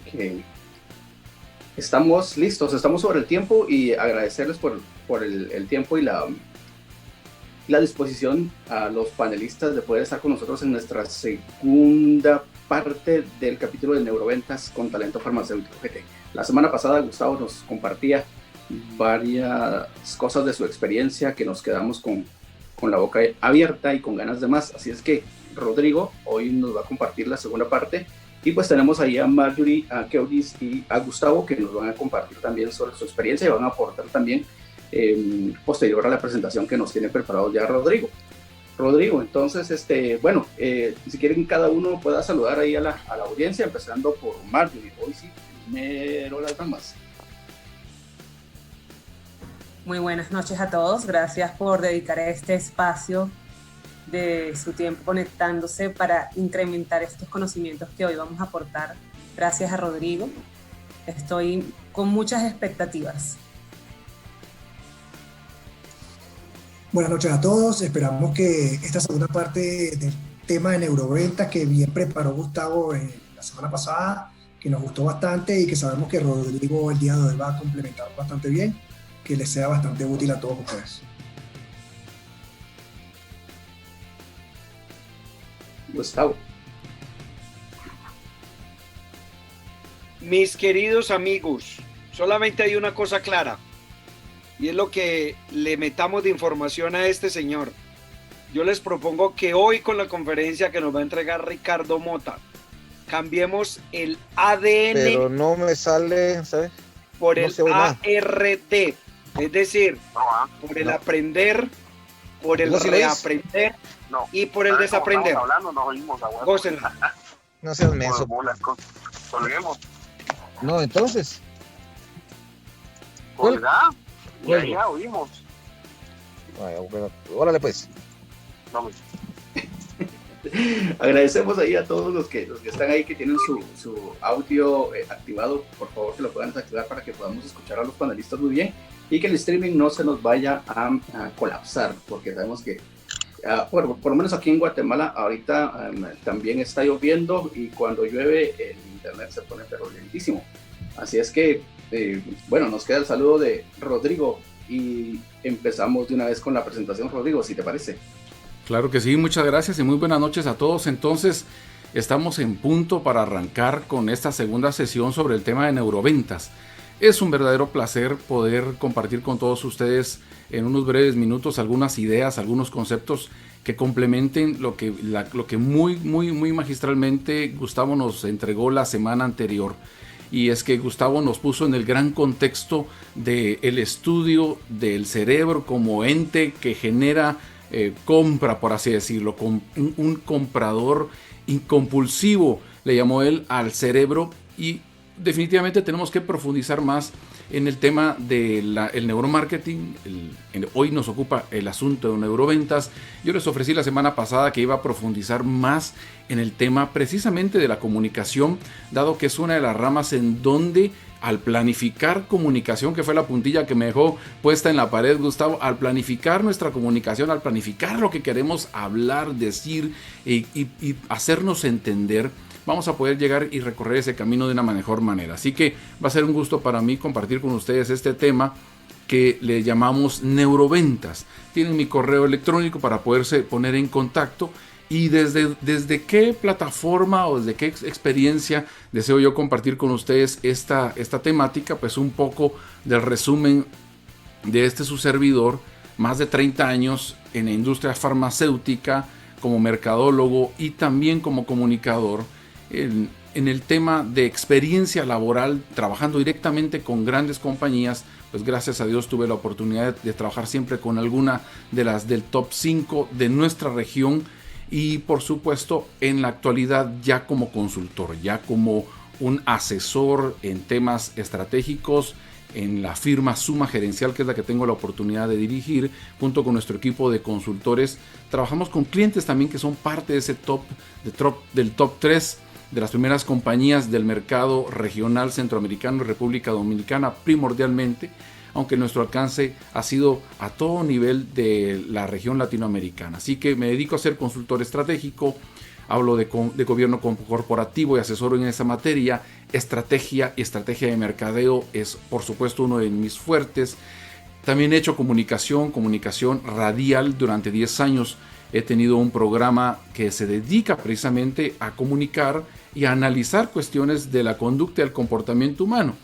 Ok. Estamos listos, estamos sobre el tiempo y agradecerles por el tiempo y la disposición a los panelistas de poder estar con nosotros en nuestra segunda parte del capítulo de Neuroventas con Talento Farmacéutico GT. La semana pasada Gustavo nos compartía varias cosas de su experiencia que nos quedamos con la boca abierta y con ganas de más. Así es que Rodrigo hoy nos va a compartir la segunda parte. Y pues tenemos ahí a Marjorie, a Keudis y a Gustavo que nos van a compartir también sobre su experiencia y van a aportar también posterior a la presentación que nos tiene preparado ya Rodrigo. Rodrigo, entonces, bueno, si quieren cada uno pueda saludar ahí a la audiencia, empezando por Marjorie. Hoy sí, primero las damas. Muy buenas noches a todos, gracias por dedicar este espacio de su tiempo conectándose para incrementar estos conocimientos que hoy vamos a aportar. Gracias a Rodrigo, estoy con muchas expectativas. Buenas noches a todos, esperamos que esta segunda parte del tema de neuroventas que bien preparó Gustavo la semana pasada, que nos gustó bastante y que sabemos que Rodrigo el día de hoy va a complementar bastante bien, que les sea bastante útil a todos ustedes. Gustavo. Mis queridos amigos, solamente hay una cosa clara, y es lo que le metamos de información a este señor. Yo les propongo que hoy con la conferencia que nos va a entregar Ricardo Mota, cambiemos el ADN. Pero no me sale, ¿sabes? Por no el ART, es decir, por el aprender, por el reaprender y por el desaprender. Gócenla. No seas menso. No, entonces. ¿Colgá? Ya oímos. Órale pues. Agradecemos ahí a todos los que están ahí, que tienen su audio activado. Por favor, que lo puedan desactivar para que podamos escuchar a los panelistas muy bien y que el streaming no se nos vaya a colapsar, porque sabemos que por lo menos aquí en Guatemala ahorita también está lloviendo, y cuando llueve el internet se pone pero lentísimo. Así es que bueno, nos queda el saludo de Rodrigo y empezamos de una vez con la presentación. Rodrigo, si te parece. Claro que sí, muchas gracias y muy buenas noches a todos. Entonces, estamos en punto para arrancar con esta segunda sesión sobre el tema de neuroventas. Es un verdadero placer poder compartir con todos ustedes en unos breves minutos algunas ideas, algunos conceptos que complementen lo que muy magistralmente Gustavo nos entregó la semana anterior. Y es que Gustavo nos puso en el gran contexto del estudio del cerebro como ente que genera compra, por así decirlo, con un comprador incompulsivo, le llamó él al cerebro, y definitivamente tenemos que profundizar más en el tema del neuromarketing. Hoy nos ocupa el asunto de neuroventas. Yo les ofrecí la semana pasada que iba a profundizar más en el tema precisamente de la comunicación, dado que es una de las ramas en donde al planificar comunicación, que fue la puntilla que me dejó puesta en la pared Gustavo, al planificar nuestra comunicación, al planificar lo que queremos hablar, decir y hacernos entender, vamos a poder llegar y recorrer ese camino de una mejor manera. Así que va a ser un gusto para mí compartir con ustedes este tema que le llamamos neuroventas. Tienen mi correo electrónico para poderse poner en contacto. Y desde qué plataforma o desde qué experiencia deseo yo compartir con ustedes esta temática, pues un poco del resumen de su servidor, más de 30 años en la industria farmacéutica como mercadólogo y también como comunicador, en el tema de experiencia laboral, trabajando directamente con grandes compañías. Pues gracias a Dios tuve la oportunidad de trabajar siempre con alguna de las del top 5 de nuestra región, y por supuesto en la actualidad ya como consultor, ya como un asesor en temas estratégicos en la firma Suma Gerencial, que es la que tengo la oportunidad de dirigir junto con nuestro equipo de consultores. Trabajamos con clientes también que son parte de ese del top 3 de las primeras compañías del mercado regional centroamericano y República Dominicana primordialmente, aunque nuestro alcance ha sido a todo nivel de la región latinoamericana. Así que me dedico a ser consultor estratégico, hablo de gobierno corporativo y asesoro en esa materia. Estrategia y estrategia de mercadeo es, por supuesto, uno de mis fuertes. También he hecho comunicación radial durante 10 años. He tenido un programa que se dedica precisamente a comunicar y a analizar cuestiones de la conducta y el comportamiento humano.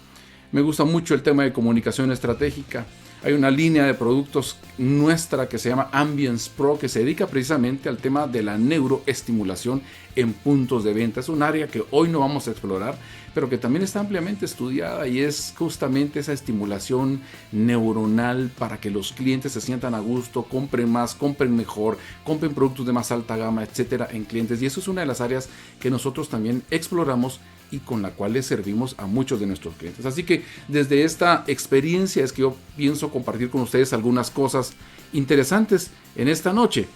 Me gusta mucho el tema de comunicación estratégica. Hay una línea de productos nuestra que se llama Ambience Pro, que se dedica precisamente al tema de la neuroestimulación en puntos de venta. Es un área que hoy no vamos a explorar, pero que también está ampliamente estudiada, y es justamente esa estimulación neuronal para que los clientes se sientan a gusto, compren más, compren mejor, compren productos de más alta gama, etcétera, en clientes. Y eso es una de las áreas que nosotros también exploramos y con la cual les servimos a muchos de nuestros clientes. Así que desde esta experiencia es que yo pienso compartir con ustedes algunas cosas interesantes en esta noche.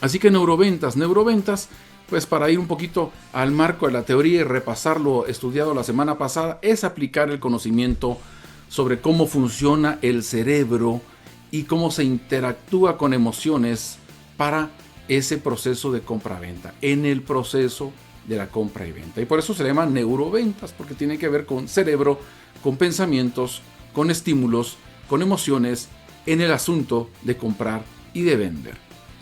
Así que neuroventas, pues para ir un poquito al marco de la teoría y repasar lo estudiado la semana pasada, es aplicar el conocimiento sobre cómo funciona el cerebro y cómo se interactúa con emociones para ese proceso de compra-venta, en el proceso de la compra y venta. Y por eso se llama neuroventas, porque tiene que ver con cerebro, con pensamientos, con estímulos, con emociones en el asunto de comprar y de vender.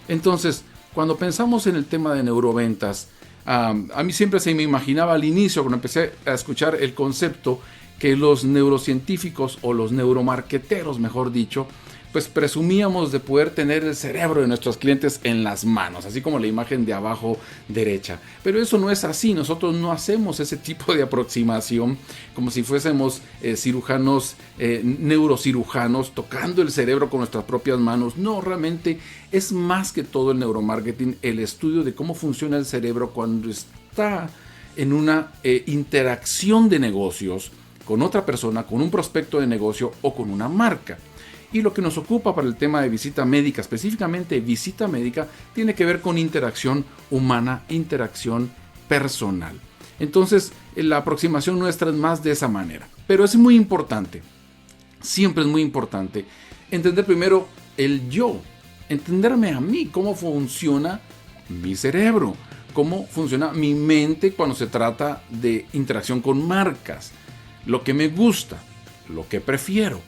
Entonces, cuando pensamos en el tema de neuroventas, a mí siempre se me imaginaba al inicio, cuando empecé a escuchar el concepto, que los neurocientíficos o los neuromarqueteros, mejor dicho, pues presumíamos de poder tener el cerebro de nuestros clientes en las manos, así como la imagen de abajo derecha. Pero eso no es así. Nosotros no hacemos ese tipo de aproximación como si fuésemos cirujanos, neurocirujanos, tocando el cerebro con nuestras propias manos. No, realmente es más que todo el neuromarketing, el estudio de cómo funciona el cerebro cuando está en una interacción de negocios con otra persona, con un prospecto de negocio o con una marca. Y lo que nos ocupa para el tema de visita médica, específicamente visita médica, tiene que ver con interacción humana, interacción personal. Entonces, la aproximación nuestra es más de esa manera. Pero es muy importante, siempre es muy importante, entender primero el yo, entenderme a mí, cómo funciona mi cerebro, cómo funciona mi mente cuando se trata de interacción con marcas, lo que me gusta, lo que prefiero,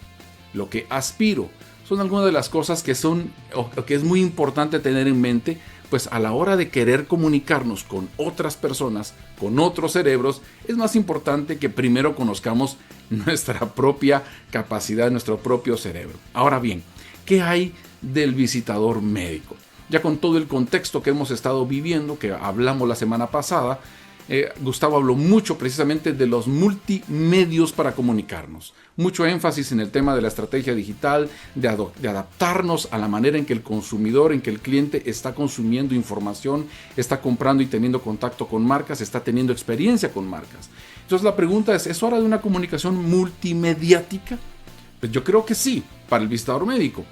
lo que aspiro. Son algunas de las cosas que son o que es muy importante tener en mente, pues a la hora de querer comunicarnos con otras personas, con otros cerebros, es más importante que primero conozcamos nuestra propia capacidad, nuestro propio cerebro. Ahora bien, ¿qué hay del visitador médico? Ya con todo el contexto que hemos estado viviendo, que hablamos la semana pasada, Gustavo habló mucho precisamente de los multimedios para comunicarnos. Mucho énfasis en el tema de la estrategia digital, de adaptarnos a la manera en que el consumidor, en que el cliente está consumiendo información, está comprando y teniendo contacto con marcas, está teniendo experiencia con marcas. Entonces la pregunta ¿es hora de una comunicación multimediática? Pues yo creo que sí, para el visitador médico.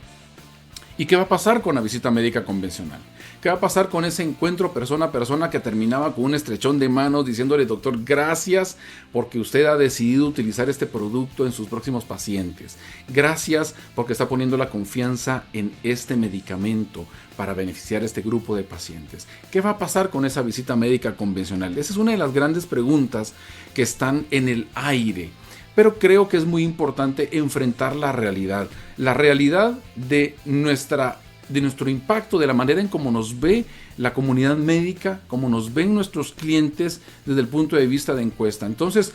¿Y qué va a pasar con la visita médica convencional? ¿Qué va a pasar con ese encuentro persona a persona que terminaba con un estrechón de manos diciéndole, doctor, gracias porque usted ha decidido utilizar este producto en sus próximos pacientes? Gracias porque está poniendo la confianza en este medicamento para beneficiar a este grupo de pacientes. ¿Qué va a pasar con esa visita médica convencional? Esa es una de las grandes preguntas que están en el aire. Pero creo que es muy importante enfrentar la realidad de nuestro impacto, de la manera en cómo nos ve la comunidad médica, cómo nos ven nuestros clientes desde el punto de vista de encuesta. Entonces,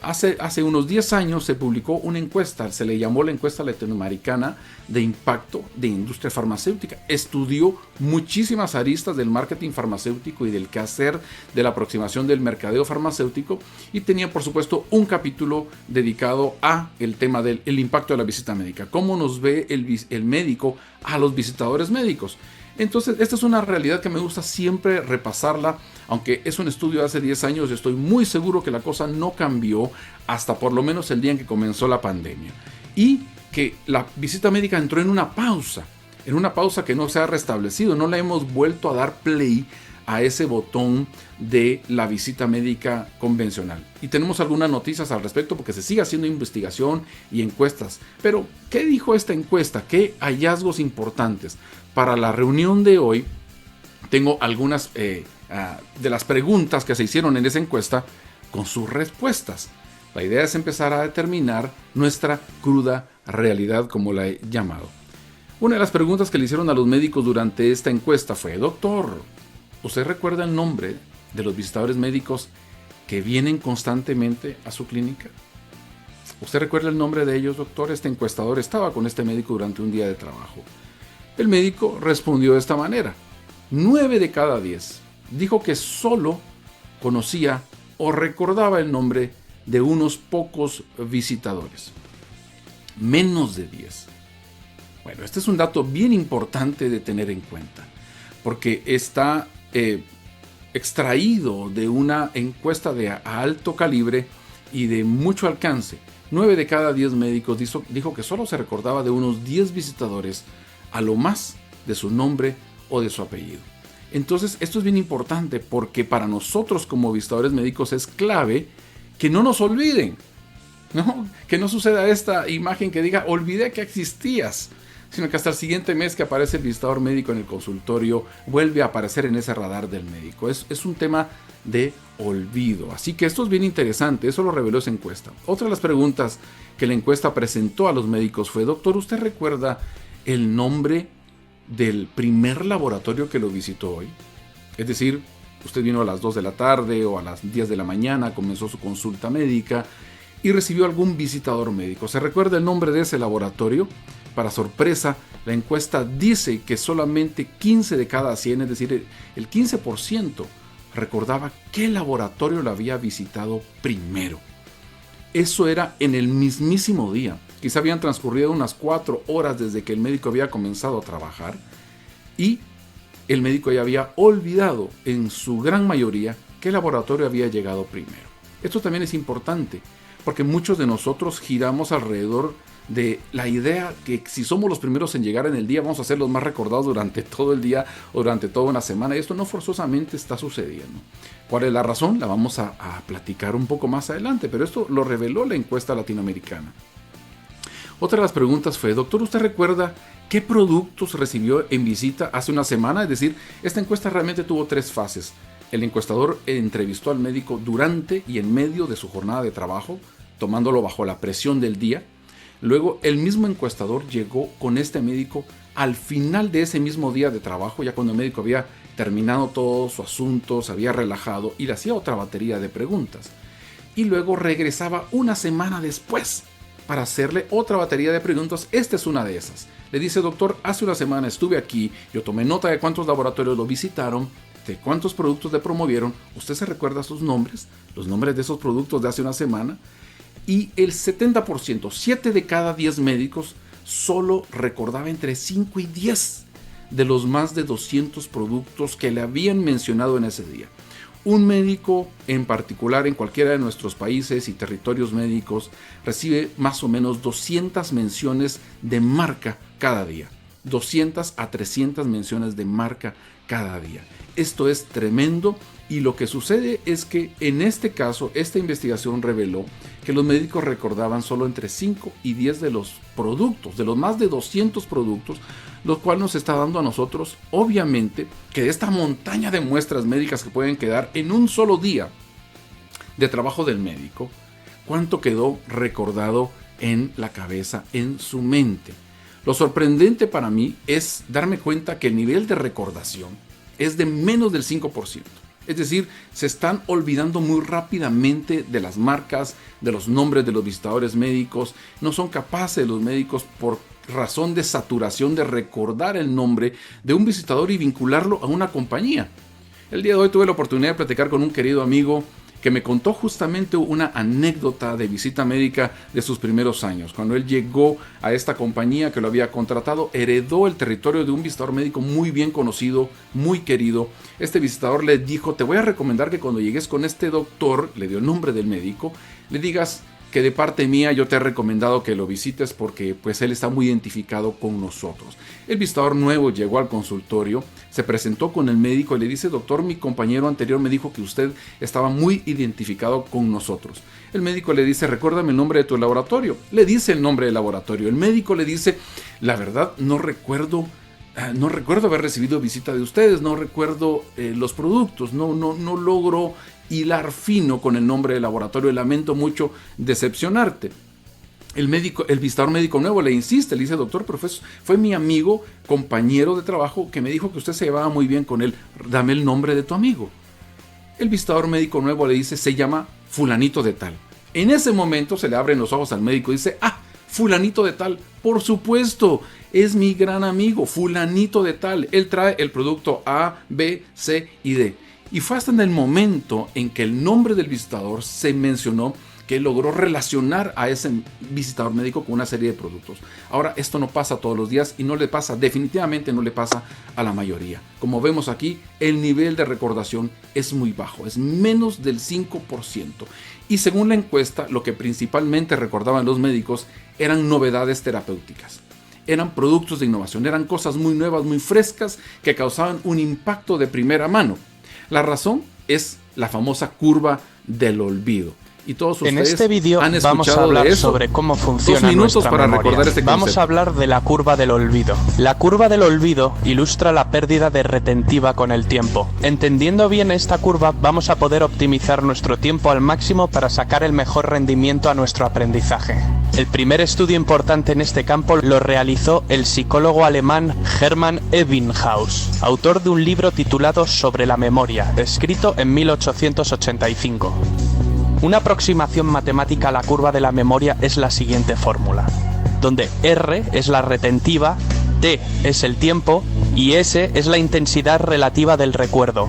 hace unos 10 años se publicó una encuesta, se le llamó la encuesta latinoamericana de impacto de industria farmacéutica. Estudió muchísimas aristas del marketing farmacéutico y del quehacer de la aproximación del mercadeo farmacéutico, y tenía por supuesto un capítulo dedicado a el tema del impacto de la visita médica, cómo nos ve el médico a los visitadores médicos. Entonces, esta es una realidad que me gusta siempre repasarla, aunque es un estudio de hace 10 años, yo estoy muy seguro que la cosa no cambió hasta por lo menos el día en que comenzó la pandemia. Y que la visita médica entró en una pausa que no se ha restablecido, no le hemos vuelto a dar play a ese botón de la visita médica convencional. Y tenemos algunas noticias al respecto porque se sigue haciendo investigación y encuestas. Pero, ¿qué dijo esta encuesta? ¿Qué hallazgos importantes? Para la reunión de hoy tengo algunas de las preguntas que se hicieron en esa encuesta con sus respuestas. La idea es empezar a determinar nuestra cruda realidad, como la he llamado. Una de las preguntas que le hicieron a los médicos durante esta encuesta fue: doctor, ¿usted recuerda el nombre de los visitadores médicos que vienen constantemente a su clínica? ¿Usted recuerda el nombre de ellos, doctor? Este encuestador estaba con este médico durante un día de trabajo. El médico respondió de esta manera: 9 de cada 10 dijo que solo conocía o recordaba el nombre de unos pocos visitadores. Menos de 10. Bueno, este es un dato bien importante de tener en cuenta, porque está extraído de una encuesta de alto calibre y de mucho alcance. 9 de cada 10 médicos dijo que solo se recordaba de unos 10 visitadores, a lo más de su nombre o de su apellido. Entonces, esto es bien importante porque para nosotros como visitadores médicos es clave que no nos olviden, ¿no? Que no suceda esta imagen que diga olvidé que existías, sino que hasta el siguiente mes que aparece el visitador médico en el consultorio vuelve a aparecer en ese radar del médico. Es un tema de olvido, así que esto es bien interesante. Eso lo reveló esa encuesta. Otra de las preguntas que la encuesta presentó a los médicos fue: doctor, ¿usted recuerda el nombre del primer laboratorio que lo visitó hoy? Es decir, usted vino a las 2 de la tarde o a las 10 de la mañana, comenzó su consulta médica y recibió algún visitador médico. ¿Se recuerda el nombre de ese laboratorio? Para sorpresa, la encuesta dice que solamente 15 de cada 100, es decir, el 15%, recordaba qué laboratorio lo había visitado primero. Eso era en el mismísimo día. Quizá habían transcurrido unas 4 horas desde que el médico había comenzado a trabajar y el médico ya había olvidado en su gran mayoría qué laboratorio había llegado primero. Esto también es importante porque muchos de nosotros giramos alrededor de la idea que si somos los primeros en llegar en el día vamos a ser los más recordados durante todo el día o durante toda una semana, y esto no forzosamente está sucediendo. ¿Cuál es la razón? La vamos a platicar un poco más adelante, pero esto lo reveló la encuesta latinoamericana. Otra de las preguntas fue: doctor, ¿usted recuerda qué productos recibió en visita hace una semana? Es decir, esta encuesta realmente tuvo 3 fases. El encuestador entrevistó al médico durante y en medio de su jornada de trabajo, tomándolo bajo la presión del día. Luego, el mismo encuestador llegó con este médico al final de ese mismo día de trabajo, ya cuando el médico había terminado todo su asunto, se había relajado y le hacía otra batería de preguntas. Y luego regresaba una semana después para hacerle otra batería de preguntas. Esta es una de esas. Le dice: doctor, hace una semana estuve aquí, yo tomé nota de cuántos laboratorios lo visitaron, de cuántos productos le promovieron. ¿Usted se recuerda sus nombres? Los nombres de esos productos de hace una semana. Y el 70%, 7 de cada 10 médicos, solo recordaba entre 5 y 10 de los más de 200 productos que le habían mencionado en ese día. Un médico en particular en cualquiera de nuestros países y territorios médicos recibe más o menos 200 menciones de marca cada día. 200 a 300 menciones de marca cada día. Esto es tremendo, y lo que sucede es que en este caso, esta investigación reveló que los médicos recordaban solo entre 5 y 10 de los productos, de los más de 200 productos, lo cual nos está dando a nosotros, obviamente, que de esta montaña de muestras médicas que pueden quedar en un solo día de trabajo del médico, cuánto quedó recordado en la cabeza, en su mente. Lo sorprendente para mí es darme cuenta que el nivel de recordación es de menos del 5%. Es decir, se están olvidando muy rápidamente de las marcas, de los nombres de los visitadores médicos. No son capaces los médicos, por razón de saturación, de recordar el nombre de un visitador y vincularlo a una compañía. El día de hoy tuve la oportunidad de platicar con un querido amigo que me contó justamente una anécdota de visita médica de sus primeros años. Cuando él llegó a esta compañía que lo había contratado, heredó el territorio de un visitador médico muy bien conocido, muy querido. Este visitador le dijo: te voy a recomendar que cuando llegues con este doctor, le dio el nombre del médico, le digas que de parte mía yo te he recomendado que lo visites porque pues él está muy identificado con nosotros. El visitador nuevo llegó al consultorio, se presentó con el médico y le dice: doctor, mi compañero anterior me dijo que usted estaba muy identificado con nosotros. El médico le dice: recuérdame el nombre de tu laboratorio. Le dice el nombre del laboratorio. El médico le dice: la verdad no recuerdo no recuerdo haber recibido visita de ustedes, no recuerdo los productos, no logro hilar fino con el nombre del laboratorio, lamento mucho decepcionarte. El visitador médico nuevo le insiste, le dice, doctor, pero fue mi amigo, compañero de trabajo, que me dijo que usted se llevaba muy bien con él, dame el nombre de tu amigo. El visitador médico nuevo le dice, se llama fulanito de tal. En ese momento se le abren los ojos al médico y dice, fulanito de tal, por supuesto, es mi gran amigo, fulanito de tal, él trae el producto A, B, C y D. Y fue hasta en el momento en que el nombre del visitador se mencionó que logró relacionar a ese visitador médico con una serie de productos. Ahora, esto no pasa todos los días y no le pasa, definitivamente no le pasa a la mayoría. Como vemos aquí, el nivel de recordación es muy bajo, es menos del 5%. Y según la encuesta, lo que principalmente recordaban los médicos eran novedades terapéuticas. Eran productos de innovación, eran cosas muy nuevas, muy frescas, que causaban un impacto de primera mano. La razón es la famosa curva del olvido. Y todos ustedes en este vídeo han vamos a escuchado hablar de eso. sobre cómo funciona 2 minutos nuestra para memoria. recordar este Vamos concepto. a hablar de la curva del olvido. La curva del olvido ilustra la pérdida de retentiva con el tiempo. Entendiendo bien esta curva, vamos a poder optimizar nuestro tiempo al máximo para sacar el mejor rendimiento a nuestro aprendizaje. El primer estudio importante en este campo lo realizó el psicólogo alemán Hermann Ebbinghaus, autor de un libro titulado Sobre la memoria, escrito en 1885. Una aproximación matemática a la curva de la memoria es la siguiente fórmula, donde R es la retentiva, T es el tiempo y S es la intensidad relativa del recuerdo.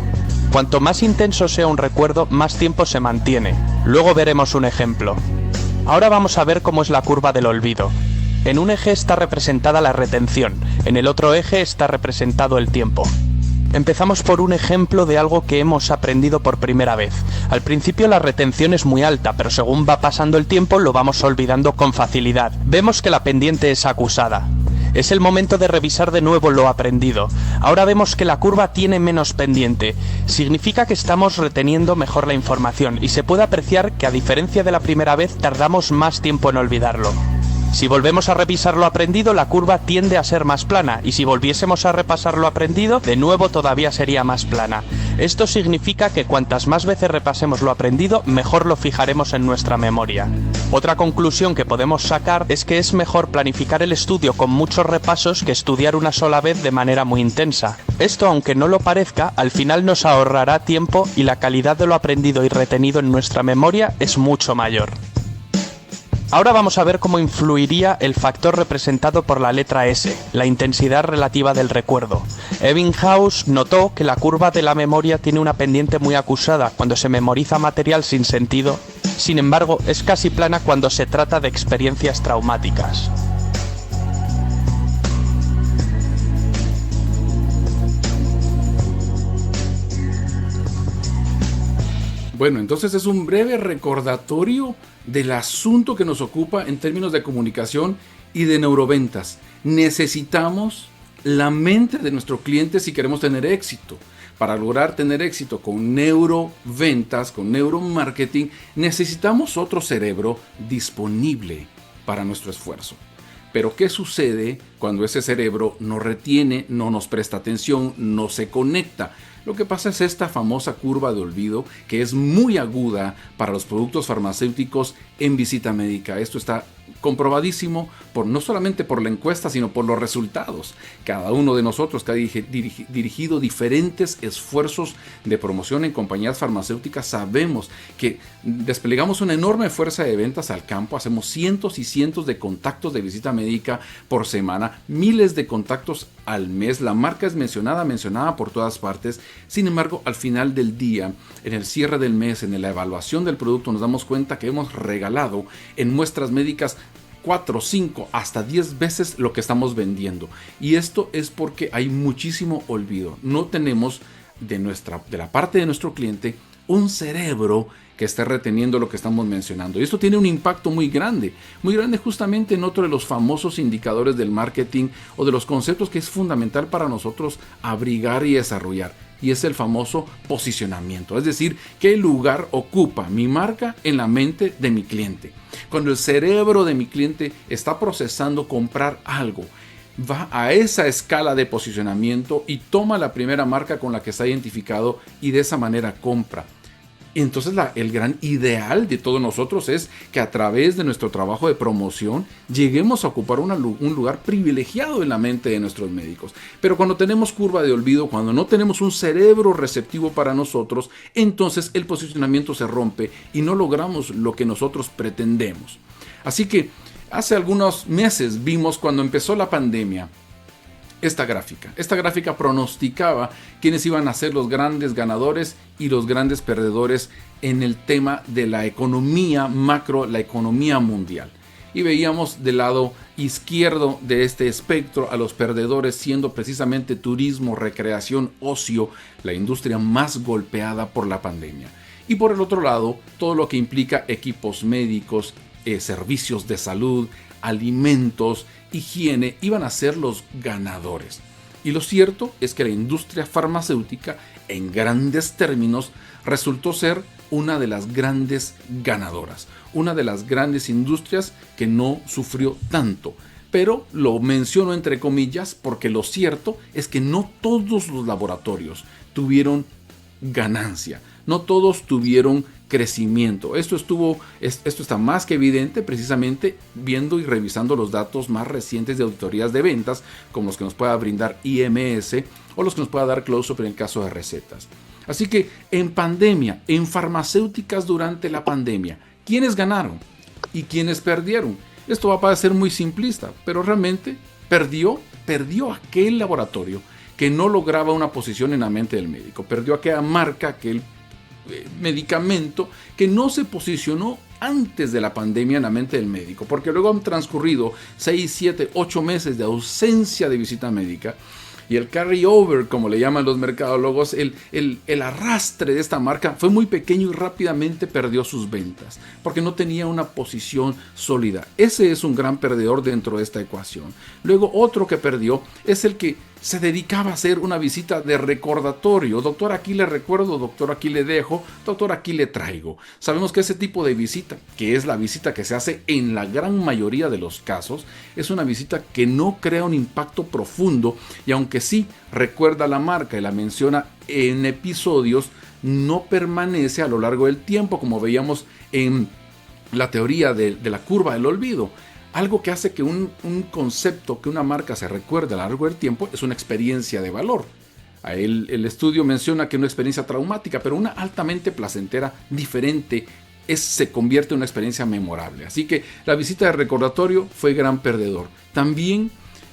Cuanto más intenso sea un recuerdo, más tiempo se mantiene. Luego veremos un ejemplo. Ahora vamos a ver cómo es la curva del olvido. En un eje está representada la retención, en el otro eje está representado el tiempo. Empezamos por un ejemplo de algo que hemos aprendido por primera vez. Al principio la retención es muy alta, pero según va pasando el tiempo lo vamos olvidando con facilidad. Vemos que la pendiente es acusada. Es el momento de revisar de nuevo lo aprendido. Ahora vemos que la curva tiene menos pendiente. Significa que estamos reteniendo mejor la información y se puede apreciar que a diferencia de la primera vez tardamos más tiempo en olvidarlo. Si volvemos a revisar lo aprendido, la curva tiende a ser más plana, y si volviésemos a repasar lo aprendido, de nuevo todavía sería más plana. Esto significa que cuantas más veces repasemos lo aprendido, mejor lo fijaremos en nuestra memoria. Otra conclusión que podemos sacar es que es mejor planificar el estudio con muchos repasos que estudiar una sola vez de manera muy intensa. Esto, aunque no lo parezca, al final nos ahorrará tiempo y la calidad de lo aprendido y retenido en nuestra memoria es mucho mayor. Ahora vamos a ver cómo influiría el factor representado por la letra S, la intensidad relativa del recuerdo. Ebbinghaus notó que la curva de la memoria tiene una pendiente muy acusada cuando se memoriza material sin sentido, sin embargo es casi plana cuando se trata de experiencias traumáticas. Bueno, entonces es un breve recordatorio del asunto que nos ocupa en términos de comunicación y de neuroventas. Necesitamos la mente de nuestro cliente si queremos tener éxito. Para lograr tener éxito con neuroventas, con neuromarketing, necesitamos otro cerebro disponible para nuestro esfuerzo. Pero ¿qué sucede cuando ese cerebro no retiene, no nos presta atención, no se conecta? Lo que pasa es esta famosa curva de olvido que es muy aguda para los productos farmacéuticos en visita médica. Esto está comprobadísimo no solamente por la encuesta, sino por los resultados. Cada uno de nosotros que ha dirigido diferentes esfuerzos de promoción en compañías farmacéuticas sabemos que desplegamos una enorme fuerza de ventas al campo, hacemos cientos y cientos de contactos de visita médica por semana, miles de contactos al mes, la marca es mencionada por todas partes. Sin embargo, al final del día, en el cierre del mes, en la evaluación del producto, nos damos cuenta que hemos regalado en muestras médicas 4, 5, hasta 10 veces lo que estamos vendiendo. Y esto es porque hay muchísimo olvido. No tenemos de la parte de nuestro cliente un cerebro que esté reteniendo lo que estamos mencionando. Y esto tiene un impacto muy grande justamente en otro de los famosos indicadores del marketing o de los conceptos que es fundamental para nosotros abrigar y desarrollar. Y es el famoso posicionamiento, es decir, qué lugar ocupa mi marca en la mente de mi cliente. Cuando el cerebro de mi cliente está procesando comprar algo, va a esa escala de posicionamiento y toma la primera marca con la que está identificado y de esa manera compra. Entonces el gran ideal de todos nosotros es que a través de nuestro trabajo de promoción lleguemos a ocupar un lugar privilegiado en la mente de nuestros médicos. Pero cuando tenemos curva de olvido, cuando no tenemos un cerebro receptivo para nosotros, entonces el posicionamiento se rompe y no logramos lo que nosotros pretendemos. Así que hace algunos meses vimos, cuando empezó la pandemia, esta gráfica pronosticaba quiénes iban a ser los grandes ganadores y los grandes perdedores en el tema de la economía macro, la economía mundial. Y veíamos del lado izquierdo de este espectro a los perdedores siendo precisamente turismo, recreación, ocio, la industria más golpeada por la pandemia. Y por el otro lado, todo lo que implica equipos médicos, servicios de salud, alimentos, higiene, iban a ser los ganadores. Y lo cierto es que la industria farmacéutica, en grandes términos, resultó ser una de las grandes ganadoras, una de las grandes industrias que no sufrió tanto. Pero lo menciono entre comillas porque lo cierto es que no todos los laboratorios tuvieron ganancia, no todos tuvieron crecimiento. Esto está más que evidente precisamente viendo y revisando los datos más recientes de auditorías de ventas, como los que nos pueda brindar IMS o los que nos pueda dar Close-Up en el caso de recetas. Así que en pandemia, en farmacéuticas durante la pandemia, ¿quiénes ganaron y quiénes perdieron? Esto va a parecer muy simplista, pero realmente perdió aquel laboratorio que no lograba una posición en la mente del médico, perdió aquella marca, aquel medicamento que no se posicionó antes de la pandemia en la mente del médico, porque luego han transcurrido 6, 7, 8 meses de ausencia de visita médica y el carry-over, como le llaman los mercadólogos, el arrastre de esta marca fue muy pequeño y rápidamente perdió sus ventas, porque no tenía una posición sólida. Ese es un gran perdedor dentro de esta ecuación. Luego otro que perdió es el que se dedicaba a hacer una visita de recordatorio. Doctor, aquí le recuerdo, doctor, aquí le dejo, doctor, aquí le traigo. Sabemos que ese tipo de visita, que es la visita que se hace en la gran mayoría de los casos, es una visita que no crea un impacto profundo y aunque sí recuerda la marca y la menciona en episodios, no permanece a lo largo del tiempo, como veíamos en la teoría de la curva del olvido. Algo que hace que un concepto, que una marca se recuerde a lo largo del tiempo, es una experiencia de valor. El estudio menciona que una experiencia traumática, pero una altamente placentera, diferente, se convierte en una experiencia memorable. Así que la visita de recordatorio fue gran perdedor. También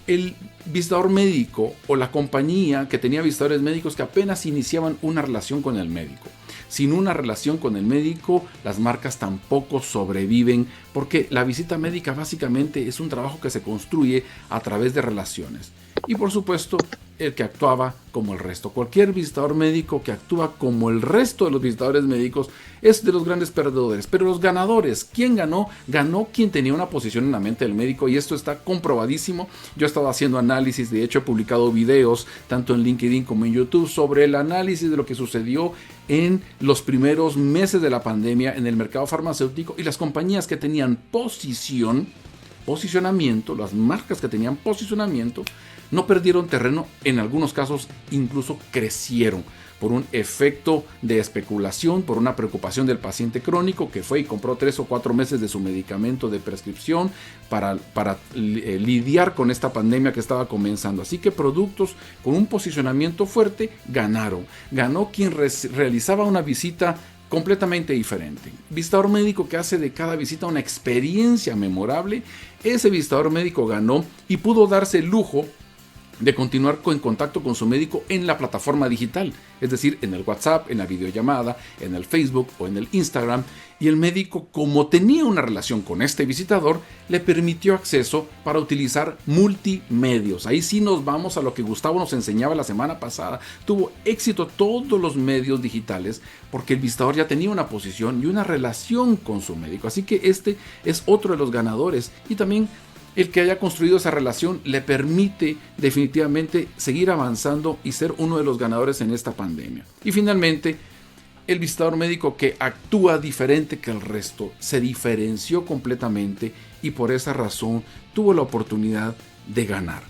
el visitador médico o la compañía que tenía visitadores médicos que apenas iniciaban una relación con el médico. Sin una relación con el médico, las marcas tampoco sobreviven, porque la visita médica básicamente es un trabajo que se construye a través de relaciones. Y por supuesto, el que actuaba como el resto. Cualquier visitador médico que actúa como el resto de los visitadores médicos es de los grandes perdedores. Pero los ganadores, ¿quién ganó? Ganó quien tenía una posición en la mente del médico, y esto está comprobadísimo. Yo he estado haciendo análisis, de hecho he publicado videos tanto en LinkedIn como en YouTube sobre el análisis de lo que sucedió en los primeros meses de la pandemia en el mercado farmacéutico, y las compañías que tenían posicionamiento, las marcas que tenían posicionamiento, no perdieron terreno, en algunos casos incluso crecieron por un efecto de especulación, por una preocupación del paciente crónico que fue y compró 3 o 4 meses de su medicamento de prescripción para lidiar con esta pandemia que estaba comenzando. Así que productos con un posicionamiento fuerte ganaron. Ganó quien realizaba una visita completamente diferente. Visitador médico que hace de cada visita una experiencia memorable. Ese visitador médico ganó y pudo darse el lujo de continuar en contacto con su médico en la plataforma digital, es decir, en el WhatsApp, en la videollamada, en el Facebook o en el Instagram, y el médico, como tenía una relación con este visitador, le permitió acceso para utilizar multimedios. Ahí sí nos vamos a lo que Gustavo nos enseñaba la semana pasada. Tuvo éxito todos los medios digitales porque el visitador ya tenía una posición y una relación con su médico. Así que este es otro de los ganadores, y también el que haya construido esa relación le permite definitivamente seguir avanzando y ser uno de los ganadores en esta pandemia. Y finalmente, el visitador médico que actúa diferente que el resto, se diferenció completamente y por esa razón tuvo la oportunidad de ganar.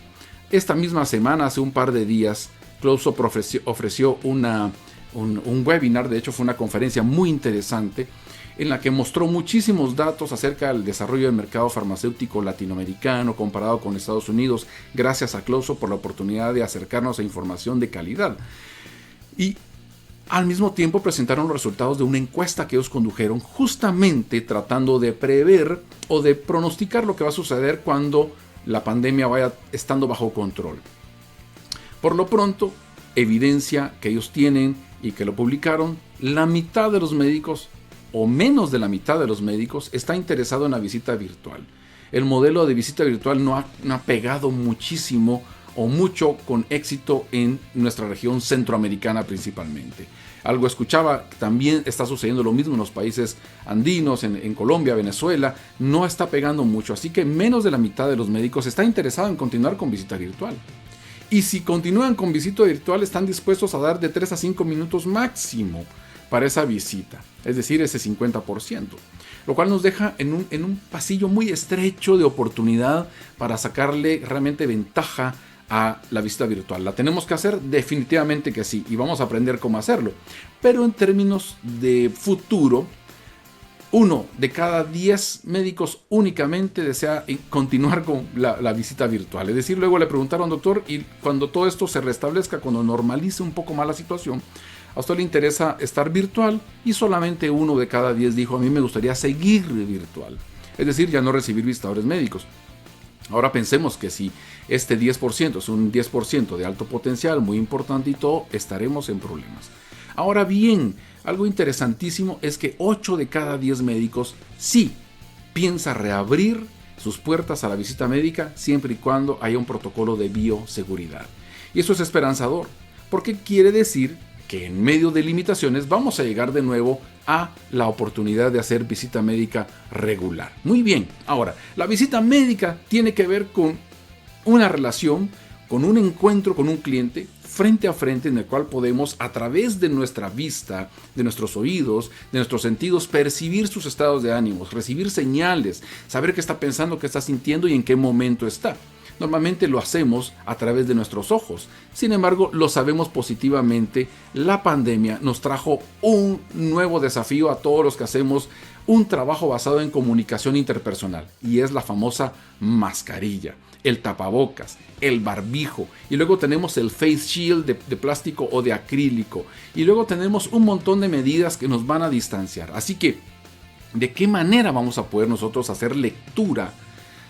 Esta misma semana, hace un par de días, Close-Up ofreció un webinar, de hecho fue una conferencia muy interesante, en la que mostró muchísimos datos acerca del desarrollo del mercado farmacéutico latinoamericano comparado con Estados Unidos, gracias a Close-Up por la oportunidad de acercarnos a información de calidad. Y al mismo tiempo presentaron los resultados de una encuesta que ellos condujeron, justamente tratando de prever o de pronosticar lo que va a suceder cuando la pandemia vaya estando bajo control. Por lo pronto, evidencia que ellos tienen y que lo publicaron, la mitad de los médicos o menos de la mitad de los médicos está interesado en la visita virtual. El modelo de visita virtual no ha pegado muchísimo o mucho con éxito en nuestra región centroamericana principalmente. Algo escuchaba, también está sucediendo lo mismo en los países andinos, en Colombia, Venezuela, no está pegando mucho, así que menos de la mitad de los médicos está interesado en continuar con visita virtual. Y si continúan con visita virtual, están dispuestos a dar de 3 a 5 minutos máximo para esa visita, es decir, ese 50%, lo cual nos deja en un pasillo muy estrecho de oportunidad para sacarle realmente ventaja a la visita virtual. ¿La tenemos que hacer? Definitivamente que sí, y vamos a aprender cómo hacerlo. Pero en términos de futuro, 1 de cada 10 médicos únicamente desea continuar con la visita virtual. Es decir, luego le preguntaron, doctor, y cuando todo esto se restablezca, cuando normalice un poco más la situación, ¿a usted le interesa estar virtual? Y solamente 1 de cada 10 dijo, a mí me gustaría seguir virtual. Es decir, ya no recibir visitadores médicos. Ahora pensemos que si este 10% es un 10% de alto potencial, muy importante y todo, estaremos en problemas. Ahora bien, algo interesantísimo es que 8 de cada 10 médicos sí piensa reabrir sus puertas a la visita médica siempre y cuando haya un protocolo de bioseguridad. Y eso es esperanzador, porque quiere decir que en medio de limitaciones vamos a llegar de nuevo a la oportunidad de hacer visita médica regular. Muy bien, ahora, la visita médica tiene que ver con una relación, con un encuentro con un cliente frente a frente, en el cual podemos, a través de nuestra vista, de nuestros oídos, de nuestros sentidos, percibir sus estados de ánimos, recibir señales, saber qué está pensando, qué está sintiendo y en qué momento está. Normalmente lo hacemos a través de nuestros ojos. Sin embargo, lo sabemos positivamente. La pandemia nos trajo un nuevo desafío a todos los que hacemos un trabajo basado en comunicación interpersonal, y es la famosa mascarilla, el tapabocas, el barbijo, y luego tenemos el face shield de plástico o de acrílico, y luego tenemos un montón de medidas que nos van a distanciar. Así que, ¿de qué manera vamos a poder nosotros hacer lectura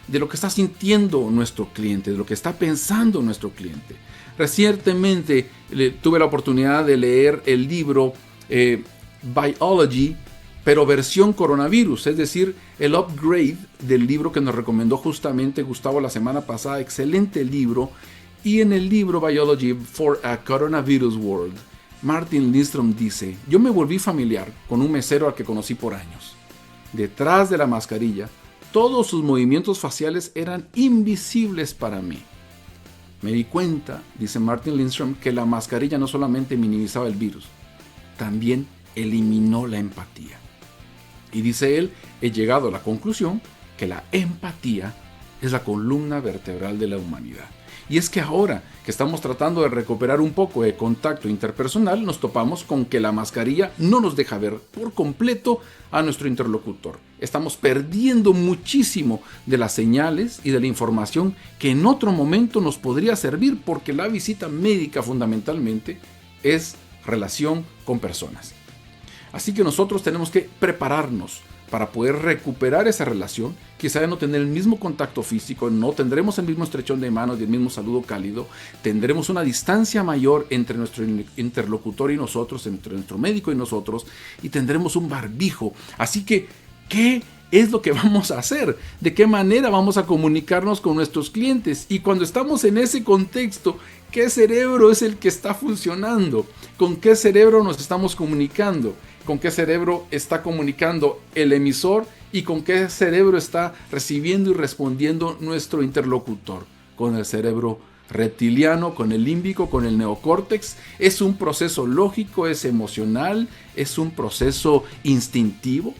de lo que está sintiendo nuestro cliente, de lo que está pensando nuestro cliente? Recientemente tuve la oportunidad de leer el libro Biology, pero versión coronavirus, es decir, el upgrade del libro que nos recomendó justamente Gustavo la semana pasada. Excelente libro. Y en el libro Biology for a Coronavirus World, Martin Lindstrom dice: yo me volví familiar con un mesero al que conocí por años. Detrás de la mascarilla, todos sus movimientos faciales eran invisibles para mí. Me di cuenta, dice Martin Lindstrom, que la mascarilla no solamente minimizaba el virus, también eliminó la empatía. Y dice él, he llegado a la conclusión que la empatía es la columna vertebral de la humanidad. Y es que ahora que estamos tratando de recuperar un poco de contacto interpersonal, nos topamos con que la mascarilla no nos deja ver por completo a nuestro interlocutor. Estamos perdiendo muchísimo de las señales y de la información que en otro momento nos podría servir, porque la visita médica fundamentalmente es relación con personas. Así que nosotros tenemos que prepararnos para poder recuperar esa relación. Quizá ya no tener el mismo contacto físico, no tendremos el mismo estrechón de manos y el mismo saludo cálido, tendremos una distancia mayor entre nuestro interlocutor y nosotros, entre nuestro médico y nosotros, y tendremos un barbijo. Así que, ¿qué es lo que vamos a hacer? ¿De qué manera vamos a comunicarnos con nuestros clientes? Y cuando estamos en ese contexto, ¿qué cerebro es el que está funcionando? ¿Con qué cerebro nos estamos comunicando? ¿Con qué cerebro está comunicando el emisor? ¿Y con qué cerebro está recibiendo y respondiendo nuestro interlocutor? Con el cerebro reptiliano, con el límbico, con el neocórtex. ¿Es un proceso lógico? ¿Es emocional? ¿Es un proceso instintivo?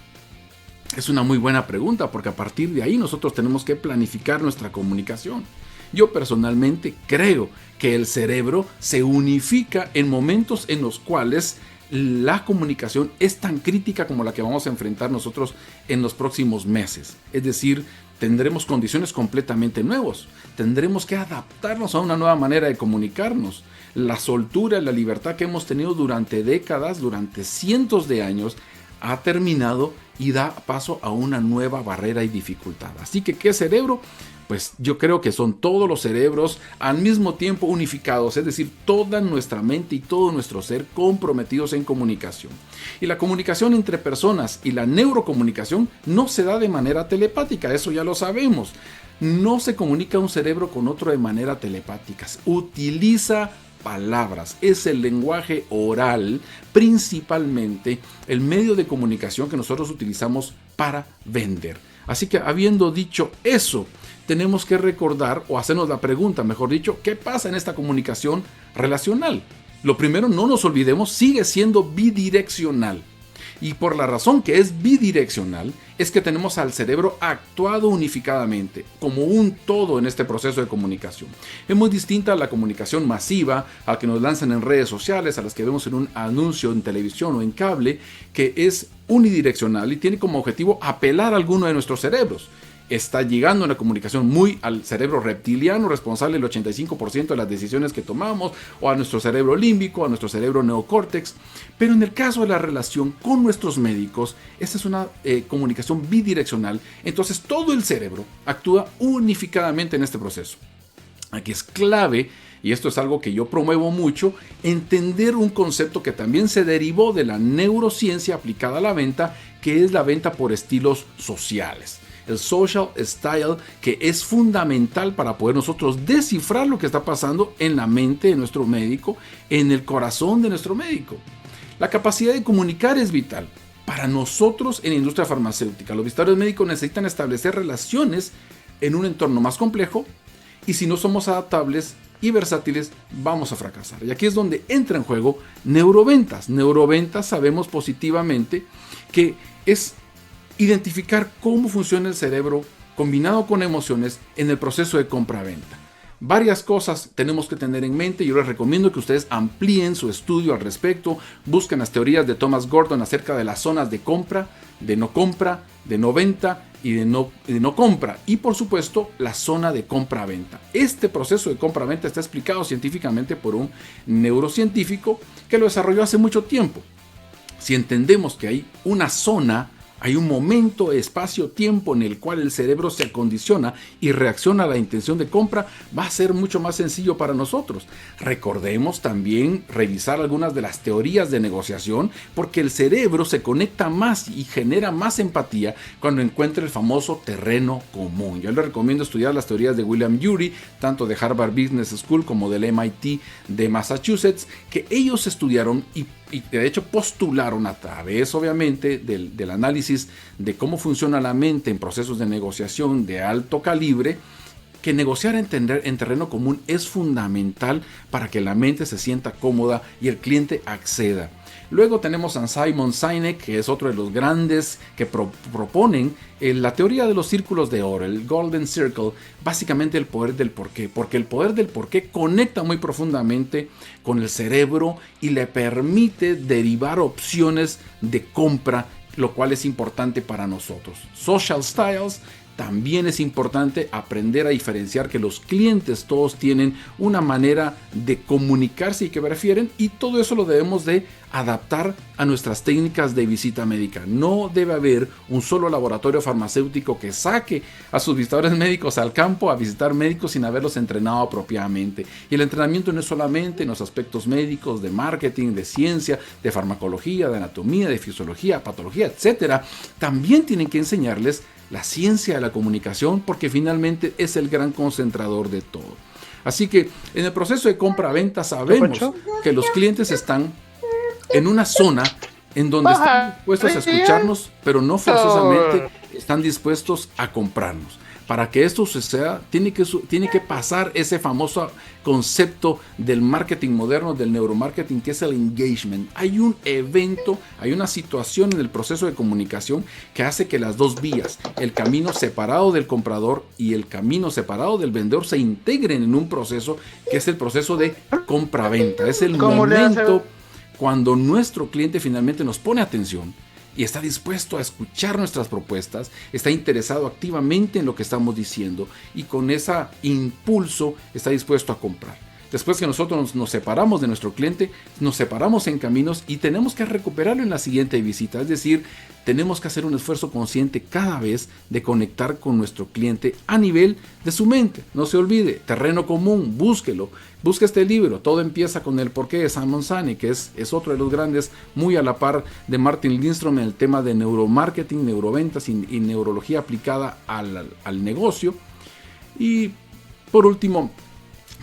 Es una muy buena pregunta, porque a partir de ahí nosotros tenemos que planificar nuestra comunicación. Yo personalmente creo que el cerebro se unifica en momentos en los cuales la comunicación es tan crítica como la que vamos a enfrentar nosotros en los próximos meses. Es decir, tendremos condiciones completamente nuevas. Tendremos que adaptarnos a una nueva manera de comunicarnos. La soltura y la libertad que hemos tenido durante décadas, durante cientos de años, ha terminado y da paso a una nueva barrera y dificultad. Así que, ¿qué cerebro? Pues yo creo que son todos los cerebros al mismo tiempo unificados, es decir, toda nuestra mente y todo nuestro ser comprometidos en comunicación. Y la comunicación entre personas y la neurocomunicación no se da de manera telepática, eso ya lo sabemos. No se comunica un cerebro con otro de manera telepática, utiliza palabras, es el lenguaje oral, principalmente el medio de comunicación que nosotros utilizamos para vender. Así que, habiendo dicho eso, tenemos que recordar o hacernos la pregunta, mejor dicho, ¿qué pasa en esta comunicación relacional? Lo primero, no nos olvidemos, sigue siendo bidireccional. Y por la razón que es bidireccional, es que tenemos al cerebro actuado unificadamente, como un todo en este proceso de comunicación. Es muy distinta a la comunicación masiva, a la que nos lanzan en redes sociales, a las que vemos en un anuncio en televisión o en cable, que es unidireccional y tiene como objetivo apelar a alguno de nuestros cerebros. Está llegando una comunicación muy al cerebro reptiliano, responsable del 85% de las decisiones que tomamos, o a nuestro cerebro límbico, a nuestro cerebro neocórtex. Pero en el caso de la relación con nuestros médicos, esta es una comunicación bidireccional. Entonces todo el cerebro actúa unificadamente en este proceso. Aquí es clave, y esto es algo que yo promuevo mucho, entender un concepto que también se derivó de la neurociencia aplicada a la venta, que es la venta por estilos sociales. El social style, que es fundamental para poder nosotros descifrar lo que está pasando en la mente de nuestro médico, en el corazón de nuestro médico. La capacidad de comunicar es vital. Para nosotros en la industria farmacéutica, los visitadores médicos necesitan establecer relaciones en un entorno más complejo, y si no somos adaptables y versátiles, vamos a fracasar. Y aquí es donde entra en juego neuroventas. Neuroventas, sabemos positivamente que es identificar cómo funciona el cerebro combinado con emociones en el proceso de compra-venta. Varias cosas tenemos que tener en mente. Yo les recomiendo que ustedes amplíen su estudio al respecto, busquen las teorías de Thomas Gordon acerca de las zonas de compra, de no venta y de no compra, y por supuesto la zona de compra-venta. Este proceso de compra-venta está explicado científicamente por un neurocientífico que lo desarrolló hace mucho tiempo. Si entendemos que hay una zona, hay un momento, espacio, tiempo en el cual el cerebro se acondiciona y reacciona a la intención de compra, va a ser mucho más sencillo para nosotros. Recordemos también revisar algunas de las teorías de negociación, porque el cerebro se conecta más y genera más empatía cuando encuentra el famoso terreno común. Yo les recomiendo estudiar las teorías de William Ury, tanto de Harvard Business School como del MIT de Massachusetts, que ellos estudiaron y de hecho postularon a través obviamente del análisis de cómo funciona la mente en procesos de negociación de alto calibre, que negociar en terreno común es fundamental para que la mente se sienta cómoda y el cliente acceda. Luego tenemos a Simon Sinek, que es otro de los grandes que proponen la teoría de los círculos de oro, el Golden Circle, básicamente el poder del porqué, porque el poder del porqué conecta muy profundamente con el cerebro y le permite derivar opciones de compra, lo cual es importante para nosotros. Social Styles. También es importante aprender a diferenciar que los clientes todos tienen una manera de comunicarse y que prefieren, y todo eso lo debemos de adaptar a nuestras técnicas de visita médica. No debe haber un solo laboratorio farmacéutico que saque a sus visitadores médicos al campo a visitar médicos sin haberlos entrenado apropiadamente. Y el entrenamiento no es solamente en los aspectos médicos, de marketing, de ciencia, de farmacología, de anatomía, de fisiología, patología, etc. También tienen que enseñarles la ciencia de la comunicación, porque finalmente es el gran concentrador de todo. Así que en el proceso de compra-venta sabemos que los clientes están en una zona en donde están dispuestos a escucharnos, pero no forzosamente están dispuestos a comprarnos. Para que esto suceda, tiene que pasar ese famoso concepto del marketing moderno, del neuromarketing, que es el engagement. Hay un evento, hay una situación en el proceso de comunicación que hace que las dos vías, el camino separado del comprador y el camino separado del vendedor, se integren en un proceso que es el proceso de compra-venta. Es el momento cuando nuestro cliente finalmente nos pone atención y está dispuesto a escuchar nuestras propuestas, está interesado activamente en lo que estamos diciendo y con ese impulso está dispuesto a comprar. Después que nosotros nos separamos de nuestro cliente, nos separamos en caminos y tenemos que recuperarlo en la siguiente visita. Es decir, tenemos que hacer un esfuerzo consciente cada vez de conectar con nuestro cliente a nivel de su mente. No se olvide, terreno común, búsquelo. Busque este libro, todo empieza con el porqué de Simon Sinek, que es otro de los grandes, muy a la par de Martin Lindstrom en el tema de neuromarketing, neuroventas y neurología aplicada al negocio. Y por último,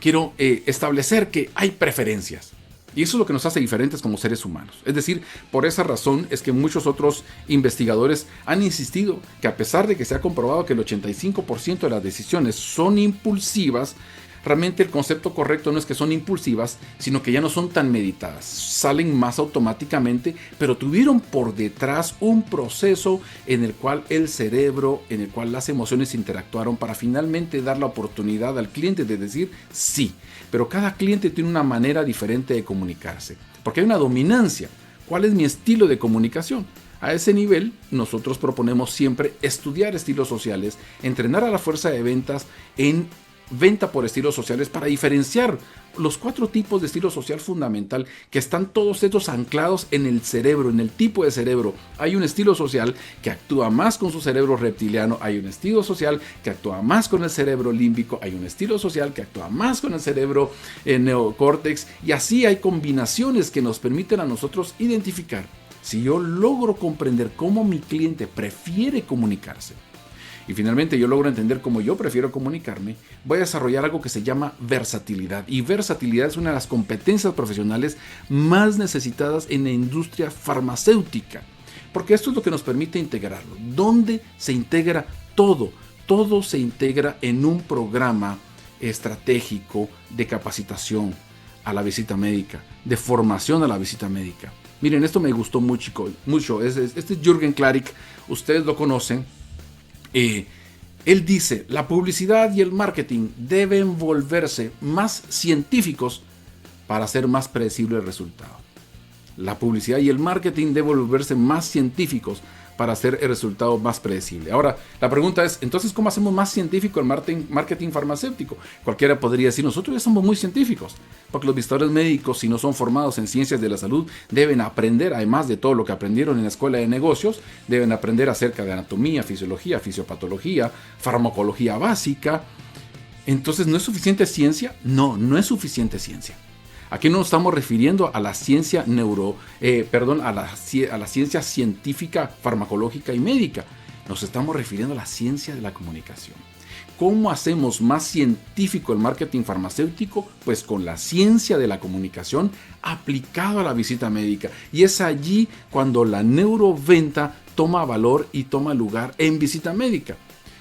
quiero establecer que hay preferencias. Y eso es lo que nos hace diferentes como seres humanos. Es decir, por esa razón es que muchos otros investigadores han insistido que a pesar de que se ha comprobado que el 85% de las decisiones son impulsivas, realmente el concepto correcto no es que son impulsivas, sino que ya no son tan meditadas. Salen más automáticamente, pero tuvieron por detrás un proceso en el cual el cerebro, en el cual las emociones interactuaron para finalmente dar la oportunidad al cliente de decir sí. Pero cada cliente tiene una manera diferente de comunicarse, porque hay una dominancia. ¿Cuál es mi estilo de comunicación? A ese nivel, nosotros proponemos siempre estudiar estilos sociales, entrenar a la fuerza de ventas en venta por estilos sociales para diferenciar los 4 tipos de estilo social fundamental que están todos estos anclados en el cerebro, en el tipo de cerebro. Hay un estilo social que actúa más con su cerebro reptiliano, hay un estilo social que actúa más con el cerebro límbico, hay un estilo social que actúa más con el cerebro neocórtex, y así hay combinaciones que nos permiten a nosotros identificar. Si yo logro comprender cómo mi cliente prefiere comunicarse, y finalmente yo logro entender cómo yo prefiero comunicarme, voy a desarrollar algo que se llama versatilidad. Y versatilidad es una de las competencias profesionales más necesitadas en la industria farmacéutica. Porque esto es lo que nos permite integrarlo. ¿Dónde se integra todo? Todo se integra en un programa estratégico de capacitación a la visita médica, de formación a la visita médica. Miren, esto me gustó mucho. Este es Jürgen Klarik, ustedes lo conocen. Él dice, la publicidad y el marketing deben volverse más científicos para hacer más predecible el resultado. La publicidad y el marketing deben volverse más científicos para hacer el resultado más predecible. Ahora, la pregunta es, entonces, ¿cómo hacemos más científico el marketing farmacéutico? Cualquiera podría decir, nosotros ya somos muy científicos, porque los visitadores médicos, si no son formados en ciencias de la salud, deben aprender, además de todo lo que aprendieron en la escuela de negocios, deben aprender acerca de anatomía, fisiología, fisiopatología, farmacología básica. Entonces, ¿no es suficiente ciencia? No, no es suficiente ciencia. Aquí no nos estamos refiriendo a la ciencia a la ciencia científica, farmacológica y médica. Nos estamos refiriendo a la ciencia de la comunicación. ¿Cómo hacemos más científico el marketing farmacéutico? Pues con la ciencia de la comunicación aplicado a la visita médica. Y es allí cuando la neuroventa toma valor y toma lugar en visita médica.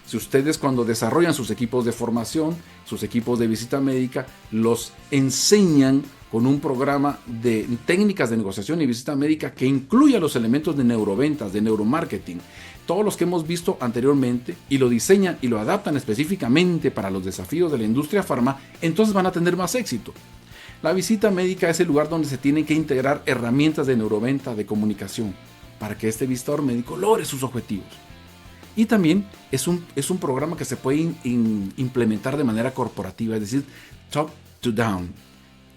Si ustedes cuando desarrollan sus equipos de formación, sus equipos de visita médica, los enseñan con un programa de técnicas de negociación y visita médica que incluya los elementos de neuroventas, de neuromarketing, todos los que hemos visto anteriormente, y lo diseñan y lo adaptan específicamente para los desafíos de la industria farma, entonces van a tener más éxito. La visita médica es el lugar donde se tienen que integrar herramientas de neuroventa, de comunicación, para que este visitador médico logre sus objetivos. Y también es un programa que se puede implementar de manera corporativa, es decir, top to down.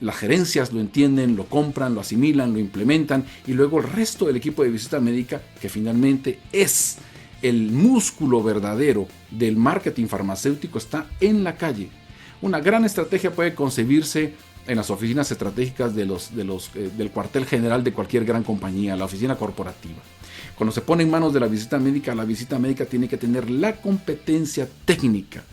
Las gerencias lo entienden, lo compran, lo asimilan, lo implementan, y luego el resto del equipo de visita médica, que finalmente es el músculo verdadero del marketing farmacéutico, está en la calle. Una gran estrategia puede concebirse en las oficinas estratégicas del cuartel general de cualquier gran compañía, la oficina corporativa. Cuando se pone en manos de la visita médica tiene que tener la competencia técnica,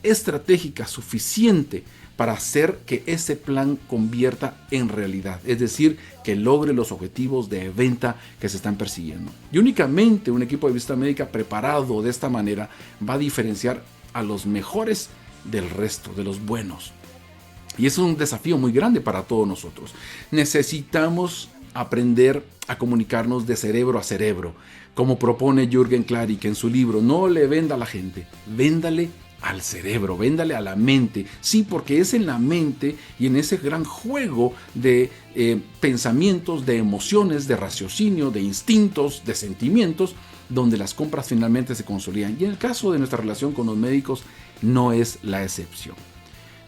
estratégica suficiente para hacer que ese plan convierta en realidad, es decir, que logre los objetivos de venta que se están persiguiendo. Y únicamente un equipo de visita médica preparado de esta manera va a diferenciar a los mejores del resto, de los buenos. Y es un desafío muy grande para todos nosotros. Necesitamos aprender a comunicarnos de cerebro a cerebro, como propone Jürgen Klarik en su libro. No le venda a la gente, véndale al cerebro, véndale a la mente. Sí, porque es en la mente y en ese gran juego de pensamientos, de emociones, de raciocinio, de instintos, de sentimientos, donde las compras finalmente se consolidan. Y en el caso de nuestra relación con los médicos no es la excepción.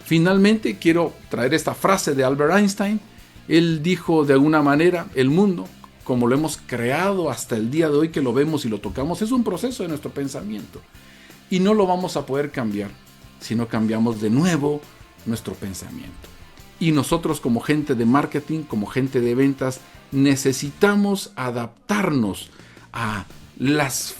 Finalmente quiero traer esta frase de Albert Einstein. Él dijo de alguna manera, el mundo, como lo hemos creado hasta el día de hoy que lo vemos y lo tocamos, es un proceso de nuestro pensamiento. Y no lo vamos a poder cambiar si no cambiamos de nuevo nuestro pensamiento. Y nosotros como gente de marketing, como gente de ventas, necesitamos adaptarnos a las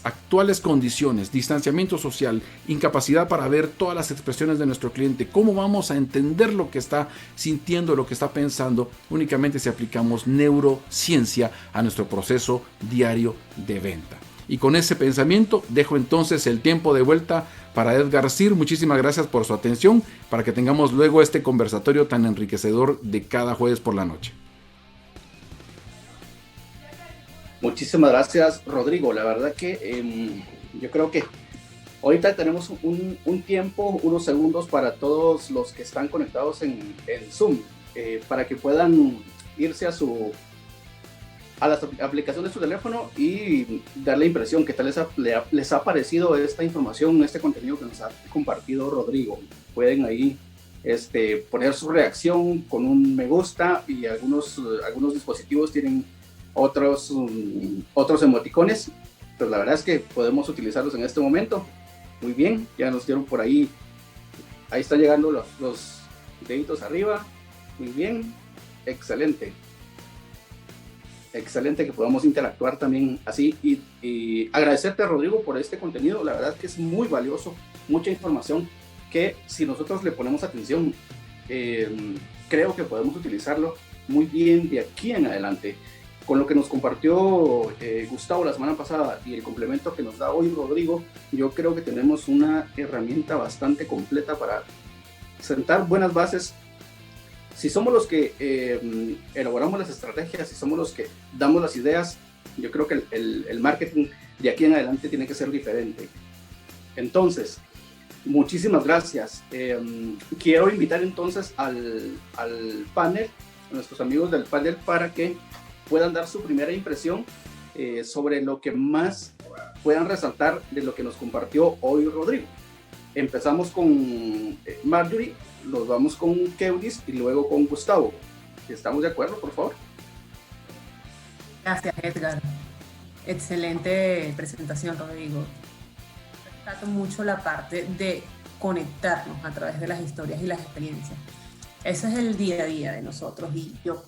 actuales condiciones, distanciamiento social, incapacidad para ver todas las expresiones de nuestro cliente, cómo vamos a entender lo que está sintiendo, lo que está pensando, únicamente si aplicamos neurociencia a nuestro proceso diario de venta. Y con ese pensamiento dejo entonces el tiempo de vuelta para Edgar Sir. Muchísimas gracias por su atención, para que tengamos luego este conversatorio tan enriquecedor de cada jueves por la noche. Muchísimas gracias, Rodrigo. La verdad que yo creo que ahorita tenemos un tiempo, unos segundos para todos los que están conectados en Zoom, para que puedan irse a las aplicaciones de su teléfono y darle impresión qué tal les ha parecido esta información, este contenido que nos ha compartido Rodrigo. Pueden ahí poner su reacción con un me gusta, y algunos dispositivos tienen otros emoticones, pero la verdad es que podemos utilizarlos en este momento. Muy bien, ya nos dieron por ahí están llegando los deditos arriba. Muy bien, excelente que podamos interactuar también así, y agradecerte, Rodrigo, por este contenido. La verdad que es muy valioso, mucha información que si nosotros le ponemos atención, creo que podemos utilizarlo muy bien de aquí en adelante. Con lo que nos compartió Gustavo la semana pasada y el complemento que nos da hoy Rodrigo, yo creo que tenemos una herramienta bastante completa para sentar buenas bases. Si somos los que elaboramos las estrategias, si somos los que damos las ideas, yo creo que el marketing de aquí en adelante tiene que ser diferente. Entonces, muchísimas gracias. Quiero invitar entonces al panel, a nuestros amigos del panel, para que puedan dar su primera impresión sobre lo que más puedan resaltar de lo que nos compartió hoy Rodrigo. Empezamos con Marjorie, nos vamos con Keudis y luego con Gustavo. ¿Estamos de acuerdo, por favor? Gracias, Edgar. Excelente presentación, Rodrigo. Rescato mucho la parte de conectarnos a través de las historias y las experiencias. Ese es el día a día de nosotros, y yo,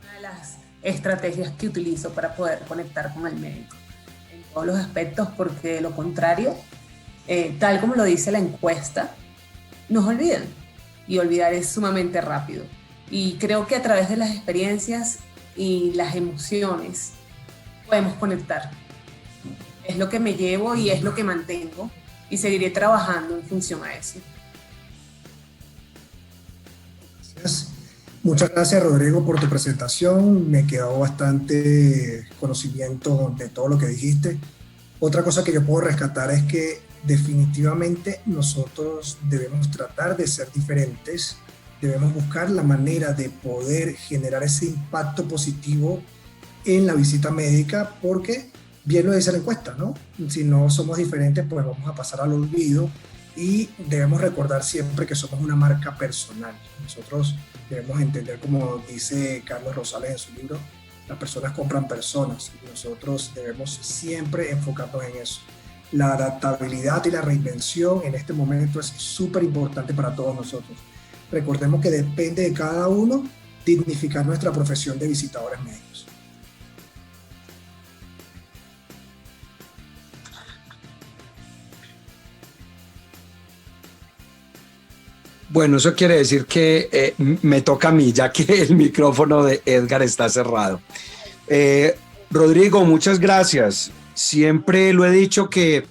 una de las estrategias que utilizo para poder conectar con el médico en todos los aspectos, porque de lo contrario, tal como lo dice la encuesta, nos olvidan, y olvidar es sumamente rápido. Y creo que a través de las experiencias y las emociones podemos conectar. Es lo que me llevo y es lo que mantengo, y seguiré trabajando en función a eso. Gracias. Muchas gracias, Rodrigo, por tu presentación. Me quedó bastante conocimiento de todo lo que dijiste. Otra cosa que yo puedo rescatar es que definitivamente nosotros debemos tratar de ser diferentes, debemos buscar la manera de poder generar ese impacto positivo en la visita médica, porque bien lo dice la encuesta, ¿no? Si no somos diferentes, pues vamos a pasar al olvido, y debemos recordar siempre que somos una marca personal. Nosotros debemos entender, como dice Carlos Rosales en su libro, las personas compran personas, y nosotros debemos siempre enfocarnos en eso. La adaptabilidad y la reinvención en este momento es súper importante para todos nosotros. Recordemos que depende de cada uno dignificar nuestra profesión de visitadores médicos. Bueno, eso quiere decir que me toca a mí, ya que el micrófono de Edgar está cerrado. Rodrigo, muchas gracias. Siempre lo he dicho que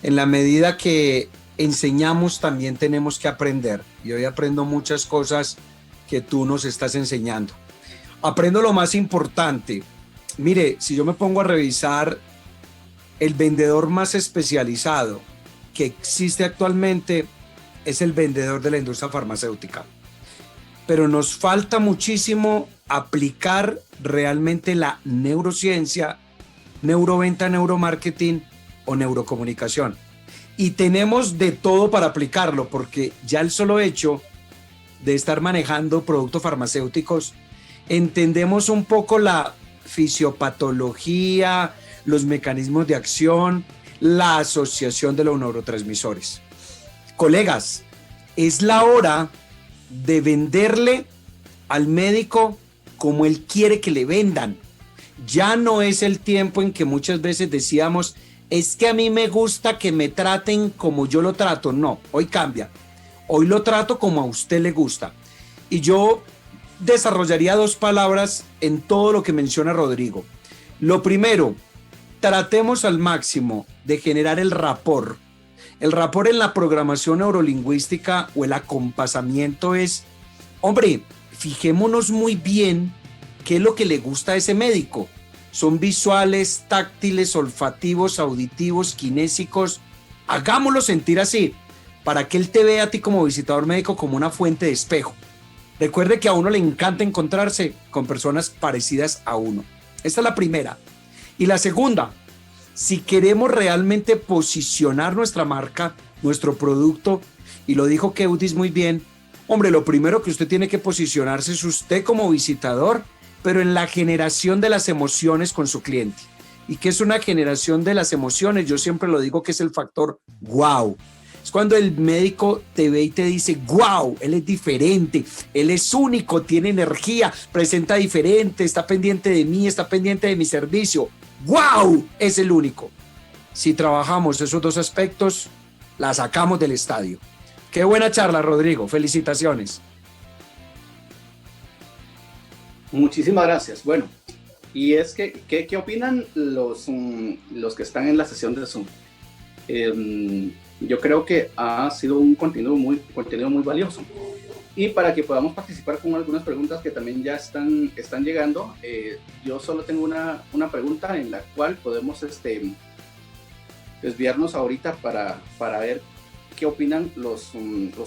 En la medida que enseñamos, también tenemos que aprender. Y hoy aprendo muchas cosas que tú nos estás enseñando. Aprendo lo más importante. Mire, si yo me pongo a revisar el vendedor más especializado que existe actualmente, es el vendedor de la industria farmacéutica. Pero nos falta muchísimo aplicar realmente la neurociencia, neuroventa, neuromarketing o neurocomunicación. Y tenemos de todo para aplicarlo, porque ya el solo hecho de estar manejando productos farmacéuticos, entendemos un poco la fisiopatología, los mecanismos de acción, la asociación de los neurotransmisores. Colegas, es la hora de venderle al médico como él quiere que le vendan. Ya no es el tiempo en que muchas veces decíamos, es que a mí me gusta que me traten como yo lo trato. No, hoy cambia. Hoy lo trato como a usted le gusta. Y yo desarrollaría 2 palabras en todo lo que menciona Rodrigo. Lo primero, tratemos al máximo de generar el rapport. El rapport en la programación neurolingüística o el acompasamiento es, hombre, fijémonos muy bien qué es lo que le gusta a ese médico. Son visuales, táctiles, olfativos, auditivos, kinésicos. Hagámoslo sentir así, para que él te vea a ti como visitador médico como una fuente de espejo. Recuerde que a uno le encanta encontrarse con personas parecidas a uno. Esta es la primera. Y la segunda, si queremos realmente posicionar nuestra marca, nuestro producto, y lo dijo Keudis muy bien, hombre, lo primero que usted tiene que posicionarse es usted como visitador, pero en la generación de las emociones con su cliente. ¿Y qué es una generación de las emociones? Yo siempre lo digo que es el factor wow. Es cuando el médico te ve y te dice, wow, él es diferente, él es único, tiene energía, presenta diferente, está pendiente de mí, está pendiente de mi servicio. ¡Wow! Es el único. Si trabajamos esos 2 aspectos, la sacamos del estadio. Qué buena charla, Rodrigo. Felicitaciones. Muchísimas gracias. Bueno, y es que, ¿qué opinan los que están en la sesión de Zoom? Yo creo que ha sido un contenido muy valioso. Y para que podamos participar con algunas preguntas que también ya están llegando, yo solo tengo una pregunta en la cual podemos desviarnos ahorita para ver qué opinan los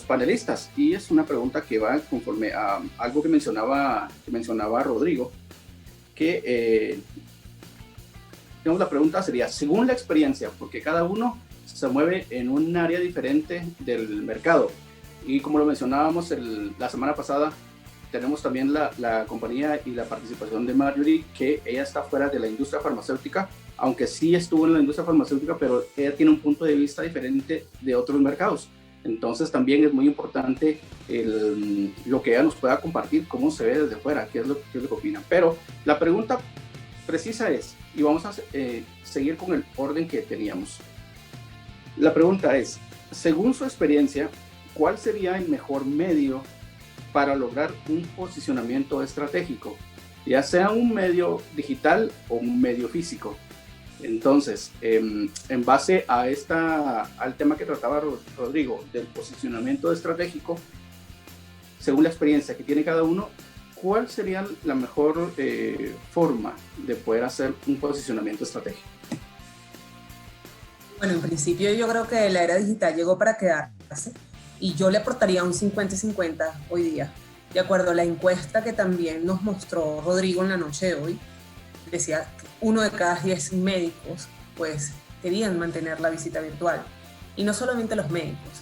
panelistas. Y es una pregunta que va conforme a algo que mencionaba Rodrigo, que digamos, la pregunta sería, según la experiencia, porque cada uno se mueve en un área diferente del mercado. Y como lo mencionábamos la semana pasada, tenemos también la compañía y la participación de Marjorie, que ella está fuera de la industria farmacéutica, aunque sí estuvo en la industria farmacéutica, pero ella tiene un punto de vista diferente de otros mercados. Entonces también es muy importante lo que ella nos pueda compartir, cómo se ve desde fuera, qué es lo que opina. Pero la pregunta precisa es, y vamos a seguir con el orden que teníamos. La pregunta es, según su experiencia, ¿cuál sería el mejor medio para lograr un posicionamiento estratégico? Ya sea un medio digital o un medio físico. Entonces, en base al tema que trataba Rodrigo, del posicionamiento estratégico, según la experiencia que tiene cada uno, ¿cuál sería la mejor forma de poder hacer un posicionamiento estratégico? Bueno, en principio yo creo que la era digital llegó para quedarse y yo le aportaría un 50-50 hoy día. De acuerdo a la encuesta que también nos mostró Rodrigo en la noche de hoy, decía que 1 de cada 10 médicos pues querían mantener la visita virtual. Y no solamente los médicos.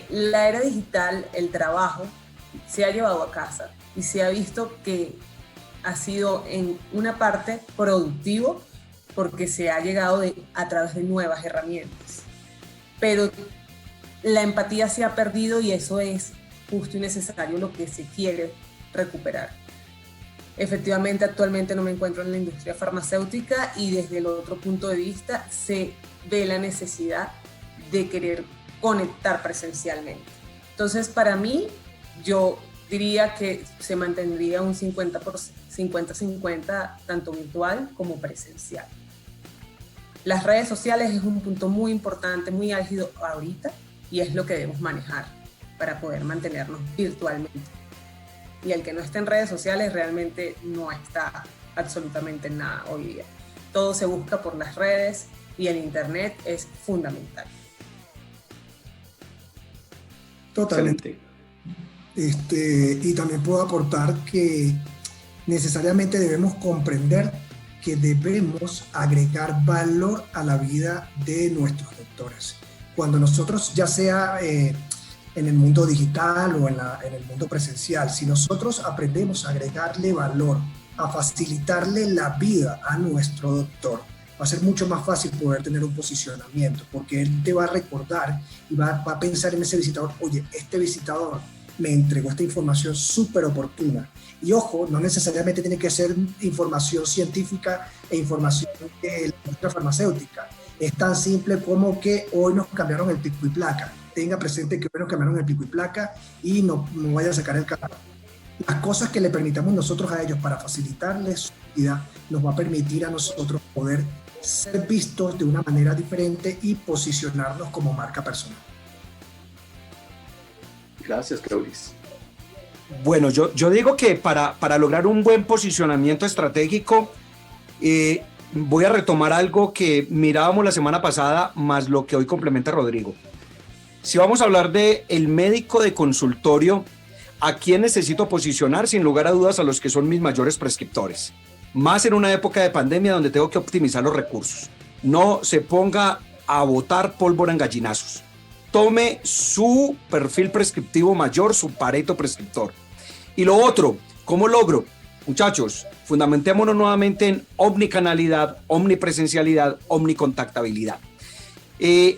La era digital, el trabajo, se ha llevado a casa y se ha visto que ha sido en una parte productivo porque se ha llegado a través de nuevas herramientas. Pero la empatía se ha perdido y eso es justo y necesario lo que se quiere recuperar. Efectivamente, actualmente no me encuentro en la industria farmacéutica y desde el otro punto de vista se ve la necesidad de querer conectar presencialmente. Entonces, para mí, yo diría que se mantendría un 50-50, tanto virtual como presencial. Las redes sociales es un punto muy importante, muy álgido ahorita, y es lo que debemos manejar para poder mantenernos virtualmente. Y el que no esté en redes sociales realmente no está absolutamente en nada hoy día. Todo se busca por las redes y el internet es fundamental. Totalmente. Y también puedo aportar que necesariamente debemos comprender que debemos agregar valor a la vida de nuestros lectores. Cuando nosotros, ya sea en el mundo digital o en el mundo presencial, si nosotros aprendemos a agregarle valor, a facilitarle la vida a nuestro lector, va a ser mucho más fácil poder tener un posicionamiento, porque él te va a recordar y va a pensar en ese visitador: oye, este visitador me entregó esta información súper oportuna. Y ojo, no necesariamente tiene que ser información científica e información de la industria farmacéutica. Es tan simple como que hoy nos cambiaron el pico y placa. Tenga presente que hoy nos cambiaron el pico y placa y no vaya a sacar el carro. Las cosas que le permitamos nosotros a ellos para facilitarles su vida nos va a permitir a nosotros poder ser vistos de una manera diferente y posicionarnos como marca personal. Gracias, Claulis. Bueno, yo digo que para lograr un buen posicionamiento estratégico, voy a retomar algo que mirábamos la semana pasada, más lo que hoy complementa Rodrigo. Si vamos a hablar de el médico de consultorio, ¿a quién necesito posicionar? Sin lugar a dudas, a los que son mis mayores prescriptores. Más en una época de pandemia donde tengo que optimizar los recursos. No se ponga a botar pólvora en gallinazos. Tome su perfil prescriptivo mayor, su Pareto prescriptor. Y lo otro, ¿cómo logro? Muchachos, fundamentémonos nuevamente en omnicanalidad, omnipresencialidad, omnicontactabilidad.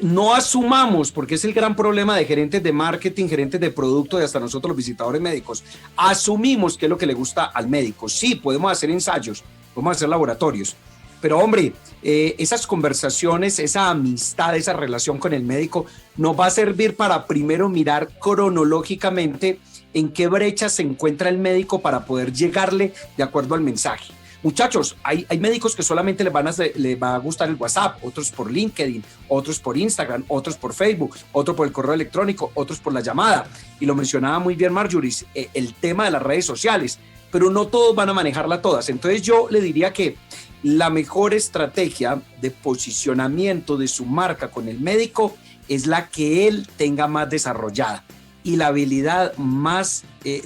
No asumamos, porque es el gran problema de gerentes de marketing, gerentes de producto y hasta nosotros los visitadores médicos, asumimos qué es lo que le gusta al médico. Sí, podemos hacer ensayos, podemos hacer laboratorios, pero hombre, esas conversaciones, esa amistad, esa relación con el médico nos va a servir para primero mirar cronológicamente en qué brecha se encuentra el médico para poder llegarle de acuerdo al mensaje. Muchachos, hay médicos que solamente les va a gustar el WhatsApp, otros por LinkedIn, otros por Instagram, otros por Facebook, otros por el correo electrónico, otros por la llamada. Y lo mencionaba muy bien Marjorie, el tema de las redes sociales, pero no todos van a manejarla todas. Entonces yo le diría que la mejor estrategia de posicionamiento de su marca con el médico es la que él tenga más desarrollada y la habilidad más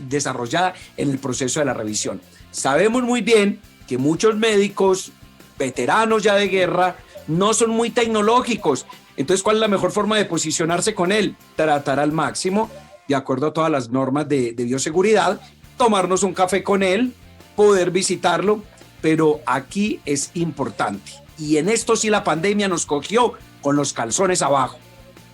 desarrollada en el proceso de la revisión. Sabemos muy bien que muchos médicos, veteranos ya de guerra, no son muy tecnológicos. Entonces, ¿cuál es la mejor forma de posicionarse con él? Tratar al máximo, de acuerdo a todas las normas de bioseguridad, tomarnos un café con él, poder visitarlo, pero aquí es importante. Y en esto sí la pandemia nos cogió con los calzones abajo,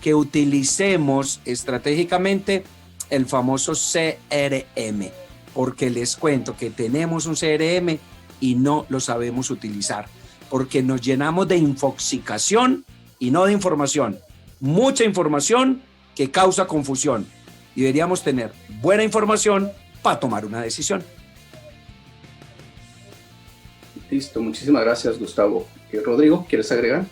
que utilicemos estratégicamente el famoso CRM, porque les cuento que tenemos un CRM y no lo sabemos utilizar, porque nos llenamos de infoxicación y no de información. Mucha información que causa confusión. Y deberíamos tener buena información para tomar una decisión. Listo, muchísimas gracias, Gustavo. Rodrigo, ¿quieres agregar?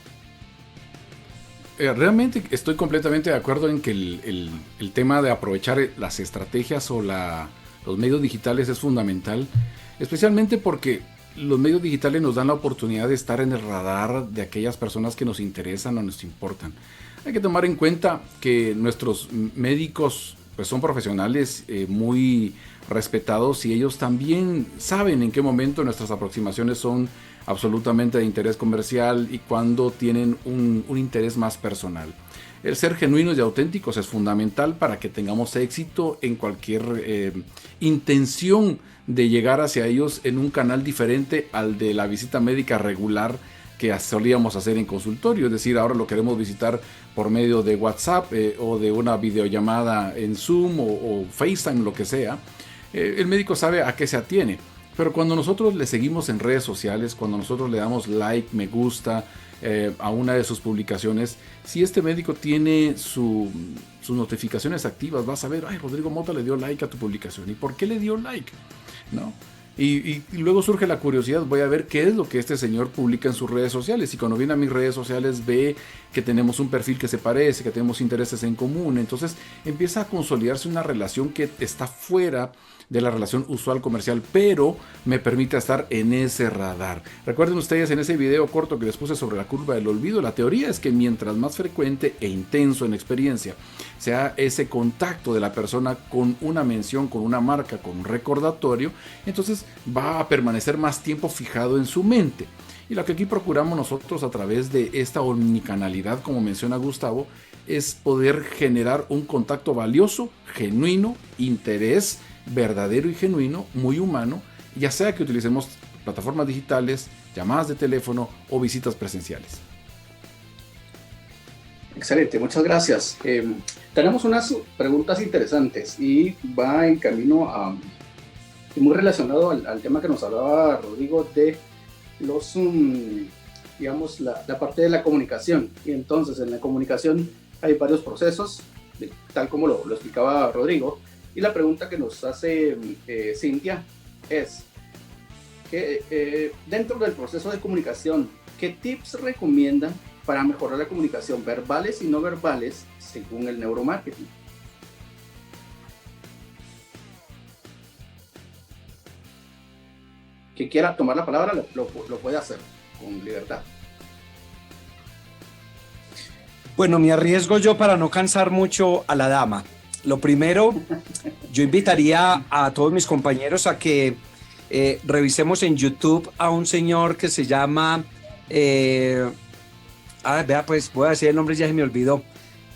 Realmente estoy completamente de acuerdo en que el tema de aprovechar las estrategias o los medios digitales es fundamental, especialmente porque los medios digitales nos dan la oportunidad de estar en el radar de aquellas personas que nos interesan o nos importan. Hay que tomar en cuenta que nuestros médicos pues son profesionales muy respetados y ellos también saben en qué momento nuestras aproximaciones son absolutamente de interés comercial y cuando tienen un interés más personal. El ser genuinos y auténticos es fundamental para que tengamos éxito en cualquier intención de llegar hacia ellos en un canal diferente al de la visita médica regular que solíamos hacer en consultorio. Es decir, ahora lo queremos visitar por medio de WhatsApp o de una videollamada en Zoom o FaceTime, lo que sea. El médico sabe a qué se atiene. Pero cuando nosotros le seguimos en redes sociales, cuando nosotros le damos like, me gusta a una de sus publicaciones, si este médico tiene sus notificaciones activas, vas a ver, ay, Rodrigo Mota le dio like a tu publicación. ¿Y por qué le dio like? ¿No? Y luego surge la curiosidad, voy a ver qué es lo que este señor publica en sus redes sociales. Y cuando viene a mis redes sociales ve que tenemos un perfil que se parece, que tenemos intereses en común. Entonces empieza a consolidarse una relación que está fuera de la relación usual comercial, pero me permite estar en ese radar. Recuerden ustedes en ese video corto que les puse sobre la curva del olvido, la teoría es que mientras más frecuente e intenso en experiencia sea ese contacto de la persona con una mención, con una marca, con un recordatorio, entonces va a permanecer más tiempo fijado en su mente. Y lo que aquí procuramos nosotros a través de esta omnicanalidad, como menciona Gustavo, es poder generar un contacto valioso, genuino, interés verdadero y genuino, muy humano, ya sea que utilicemos plataformas digitales, llamadas de teléfono o visitas presenciales. Excelente, muchas gracias. Tenemos unas preguntas interesantes y va en camino a, muy relacionado al tema que nos hablaba Rodrigo de los, digamos, la parte de la comunicación. Y entonces en la comunicación hay varios procesos, tal como lo explicaba Rodrigo. Y la pregunta que nos hace Cintia es que dentro del proceso de comunicación, ¿qué tips recomiendan para mejorar la comunicación verbales y no verbales según el neuromarketing? Que quiera tomar la palabra lo puede hacer con libertad. Bueno, me arriesgo yo para no cansar mucho a la dama. Lo primero, yo invitaría a todos mis compañeros a que revisemos en YouTube a un señor que se llama, vea, pues voy a decir el nombre, ya se me olvidó,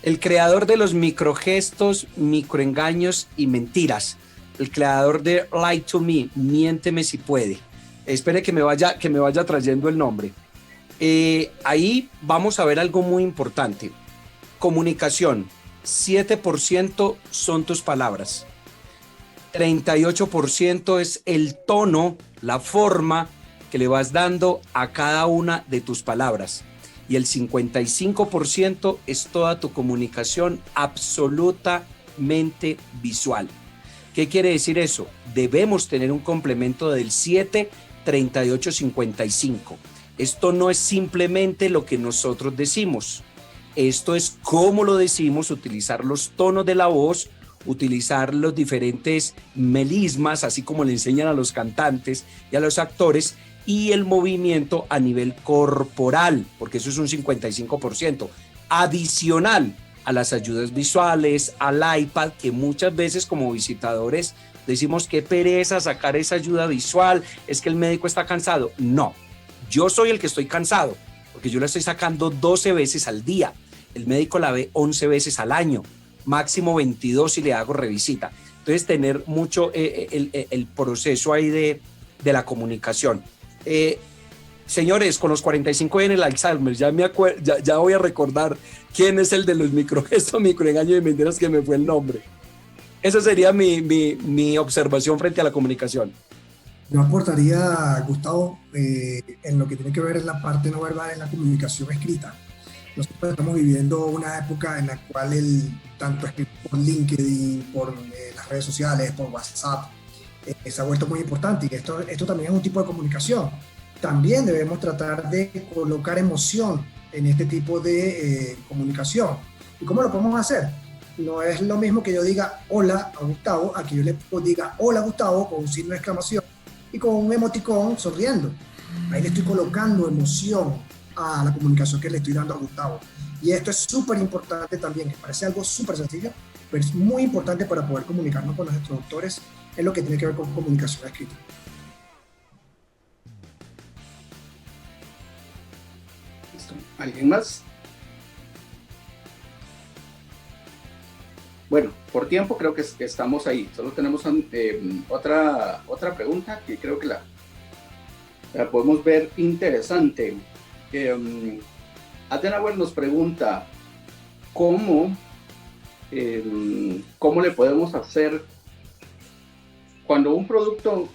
el creador de los microgestos, microengaños y mentiras, el creador de Lie to Me, miénteme si puede. Espere que me vaya trayendo el nombre. Ahí vamos a ver algo muy importante. Comunicación. 7% son tus palabras, 38% es el tono, la forma que le vas dando a cada una de tus palabras y el 55% es toda tu comunicación absolutamente visual. ¿Qué quiere decir eso? Debemos tener un complemento del 7, 38, 55. Esto no es simplemente lo que nosotros decimos. Esto es cómo lo decimos, utilizar los tonos de la voz, utilizar los diferentes melismas, así como le enseñan a los cantantes y a los actores, y el movimiento a nivel corporal, porque eso es un 55%, adicional a las ayudas visuales, al iPad, que muchas veces como visitadores decimos qué pereza sacar esa ayuda visual, es que el médico está cansado. No, yo soy el que estoy cansado, porque yo la estoy sacando 12 veces al día. El médico la ve 11 veces al año, máximo 22 si le hago revisita. Entonces, tener mucho el proceso ahí de la comunicación. Señores, con los 45 en el Alzheimer, ya voy a recordar quién es el de los microgestos, microengaños y mentiras, que me fue el nombre. Esa sería mi observación frente a la comunicación. Yo aportaría, Gustavo, en lo que tiene que ver en la parte no verbal, en la comunicación escrita. Nosotros estamos viviendo una época en la cual tanto escrito por LinkedIn, por las redes sociales, por WhatsApp, se ha vuelto muy importante, y esto también es un tipo de comunicación. También debemos tratar de colocar emoción en este tipo de comunicación. ¿Y cómo lo podemos hacer? No es lo mismo que yo diga hola a Gustavo, a que yo le diga hola Gustavo con un signo de exclamación y con un emoticón sonriendo. Ahí le estoy colocando emoción a la comunicación que le estoy dando a Gustavo. Y esto es súper importante también, que parece algo súper sencillo, pero es muy importante para poder comunicarnos con los introductores en lo que tiene que ver con comunicación escrita. ¿Alguien más? Bueno, por tiempo creo que estamos ahí. Solo tenemos otra pregunta que creo que la podemos ver interesante. Adenauer nos pregunta cómo le podemos hacer cuando un producto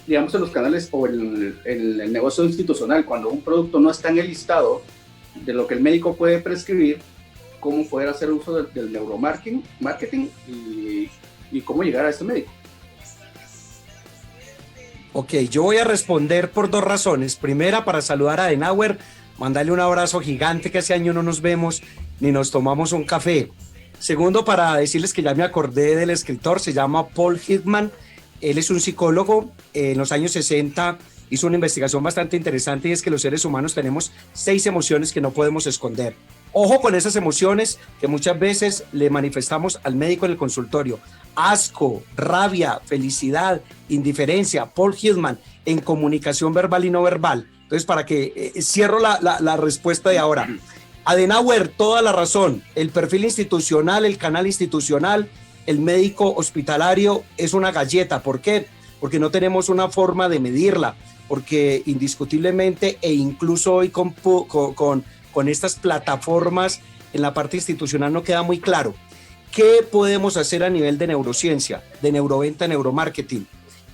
digamos en los canales o en el negocio institucional, cuando un producto no está en el listado de lo que el médico puede prescribir, cómo poder hacer uso del neuromarketing y cómo llegar a ese médico. Ok, yo voy a responder por dos razones. Primera, para saludar a Adenauer, mandarle un abrazo gigante, que hace año no nos vemos ni nos tomamos un café. Segundo, para decirles que ya me acordé del escritor, se llama Paul Hidman. Él es un psicólogo, en los años 60 hizo una investigación bastante interesante, y es que los seres humanos tenemos 6 emociones que no podemos esconder. Ojo con esas emociones que muchas veces le manifestamos al médico en el consultorio: asco, rabia, felicidad, indiferencia. Paul Hidman, en comunicación verbal y no verbal. Entonces, para que cierro la respuesta de ahora. Adenauer, toda la razón. El perfil institucional, el canal institucional, el médico hospitalario es una galleta. ¿Por qué? Porque no tenemos una forma de medirla, porque indiscutiblemente, e incluso hoy con estas plataformas en la parte institucional, no queda muy claro qué podemos hacer a nivel de neurociencia, de neuroventa, neuromarketing.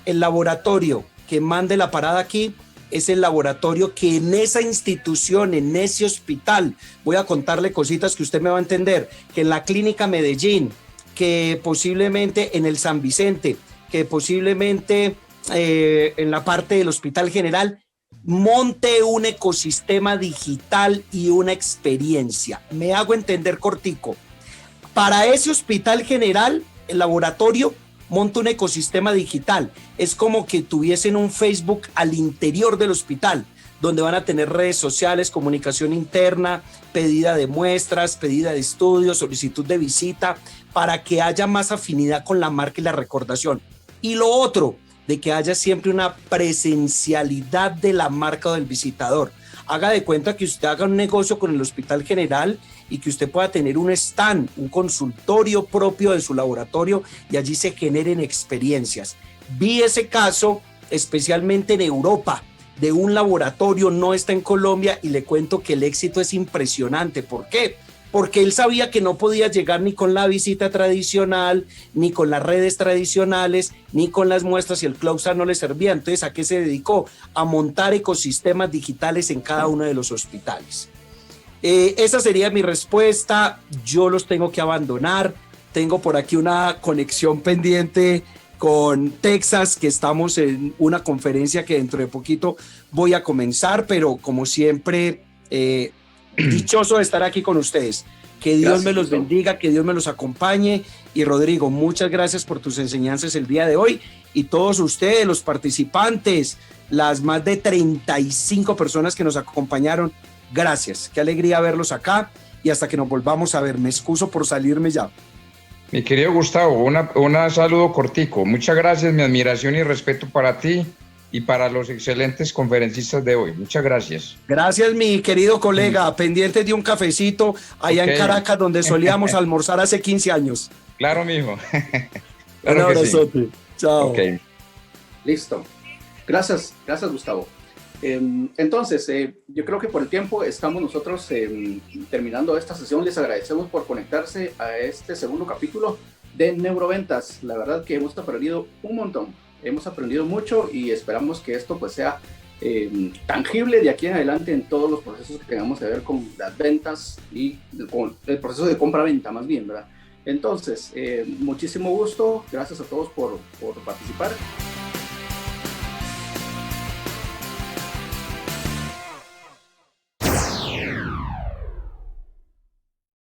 El laboratorio que mande la parada aquí es el laboratorio que en esa institución, en ese hospital, voy a contarle cositas que usted me va a entender, que en la Clínica Medellín, que posiblemente en el San Vicente, que posiblemente en la parte del Hospital General, monte un ecosistema digital y una experiencia. Me hago entender cortico. Para ese Hospital General, el laboratorio monta un ecosistema digital. Es como que tuviesen un Facebook al interior del hospital, donde van a tener redes sociales, comunicación interna, pedida de muestras, pedida de estudios, solicitud de visita, para que haya más afinidad con la marca y la recordación. Y lo otro, de que haya siempre una presencialidad de la marca o del visitador. Haga de cuenta que usted haga un negocio con el Hospital General y que usted pueda tener un stand, un consultorio propio de su laboratorio, y allí se generen experiencias. Vi ese caso especialmente en Europa, de un laboratorio, no está en Colombia, y le cuento que el éxito es impresionante. ¿Por qué? Porque él sabía que no podía llegar ni con la visita tradicional, ni con las redes tradicionales, ni con las muestras, y el close-up no le servía. Entonces, ¿a qué se dedicó? A montar ecosistemas digitales en cada uno de los hospitales. Esa sería mi respuesta. Yo los tengo que abandonar. Tengo por aquí una conexión pendiente con Texas, que estamos en una conferencia que dentro de poquito voy a comenzar, pero como siempre, dichoso de estar aquí con ustedes. Que Dios me los bendiga, que Dios me los acompañe. Y Rodrigo, muchas gracias por tus enseñanzas el día de hoy, y todos ustedes, los participantes, las más de 35 personas que nos acompañaron, gracias. Qué alegría verlos acá, y hasta que nos volvamos a ver. Me excuso por salirme ya. Mi querido Gustavo, un saludo cortico. Muchas gracias, mi admiración y respeto para ti y para los excelentes conferencistas de hoy. Muchas gracias. Gracias, mi querido colega. Pendientes de un cafecito allá en Caracas, donde solíamos almorzar hace 15 años. Claro, mijo. Claro, un abrazote. Sí. Chao. Okay. Listo. Gracias, Gustavo. Entonces, yo creo que por el tiempo estamos nosotros terminando esta sesión. Les agradecemos por conectarse a este segundo capítulo de Neuroventas. La verdad que hemos aprendido un montón, hemos aprendido mucho, y esperamos que esto pues sea tangible de aquí en adelante en todos los procesos que tengamos que ver con las ventas y con el proceso de compra-venta más bien, ¿verdad? Entonces, muchísimo gusto, gracias a todos por participar.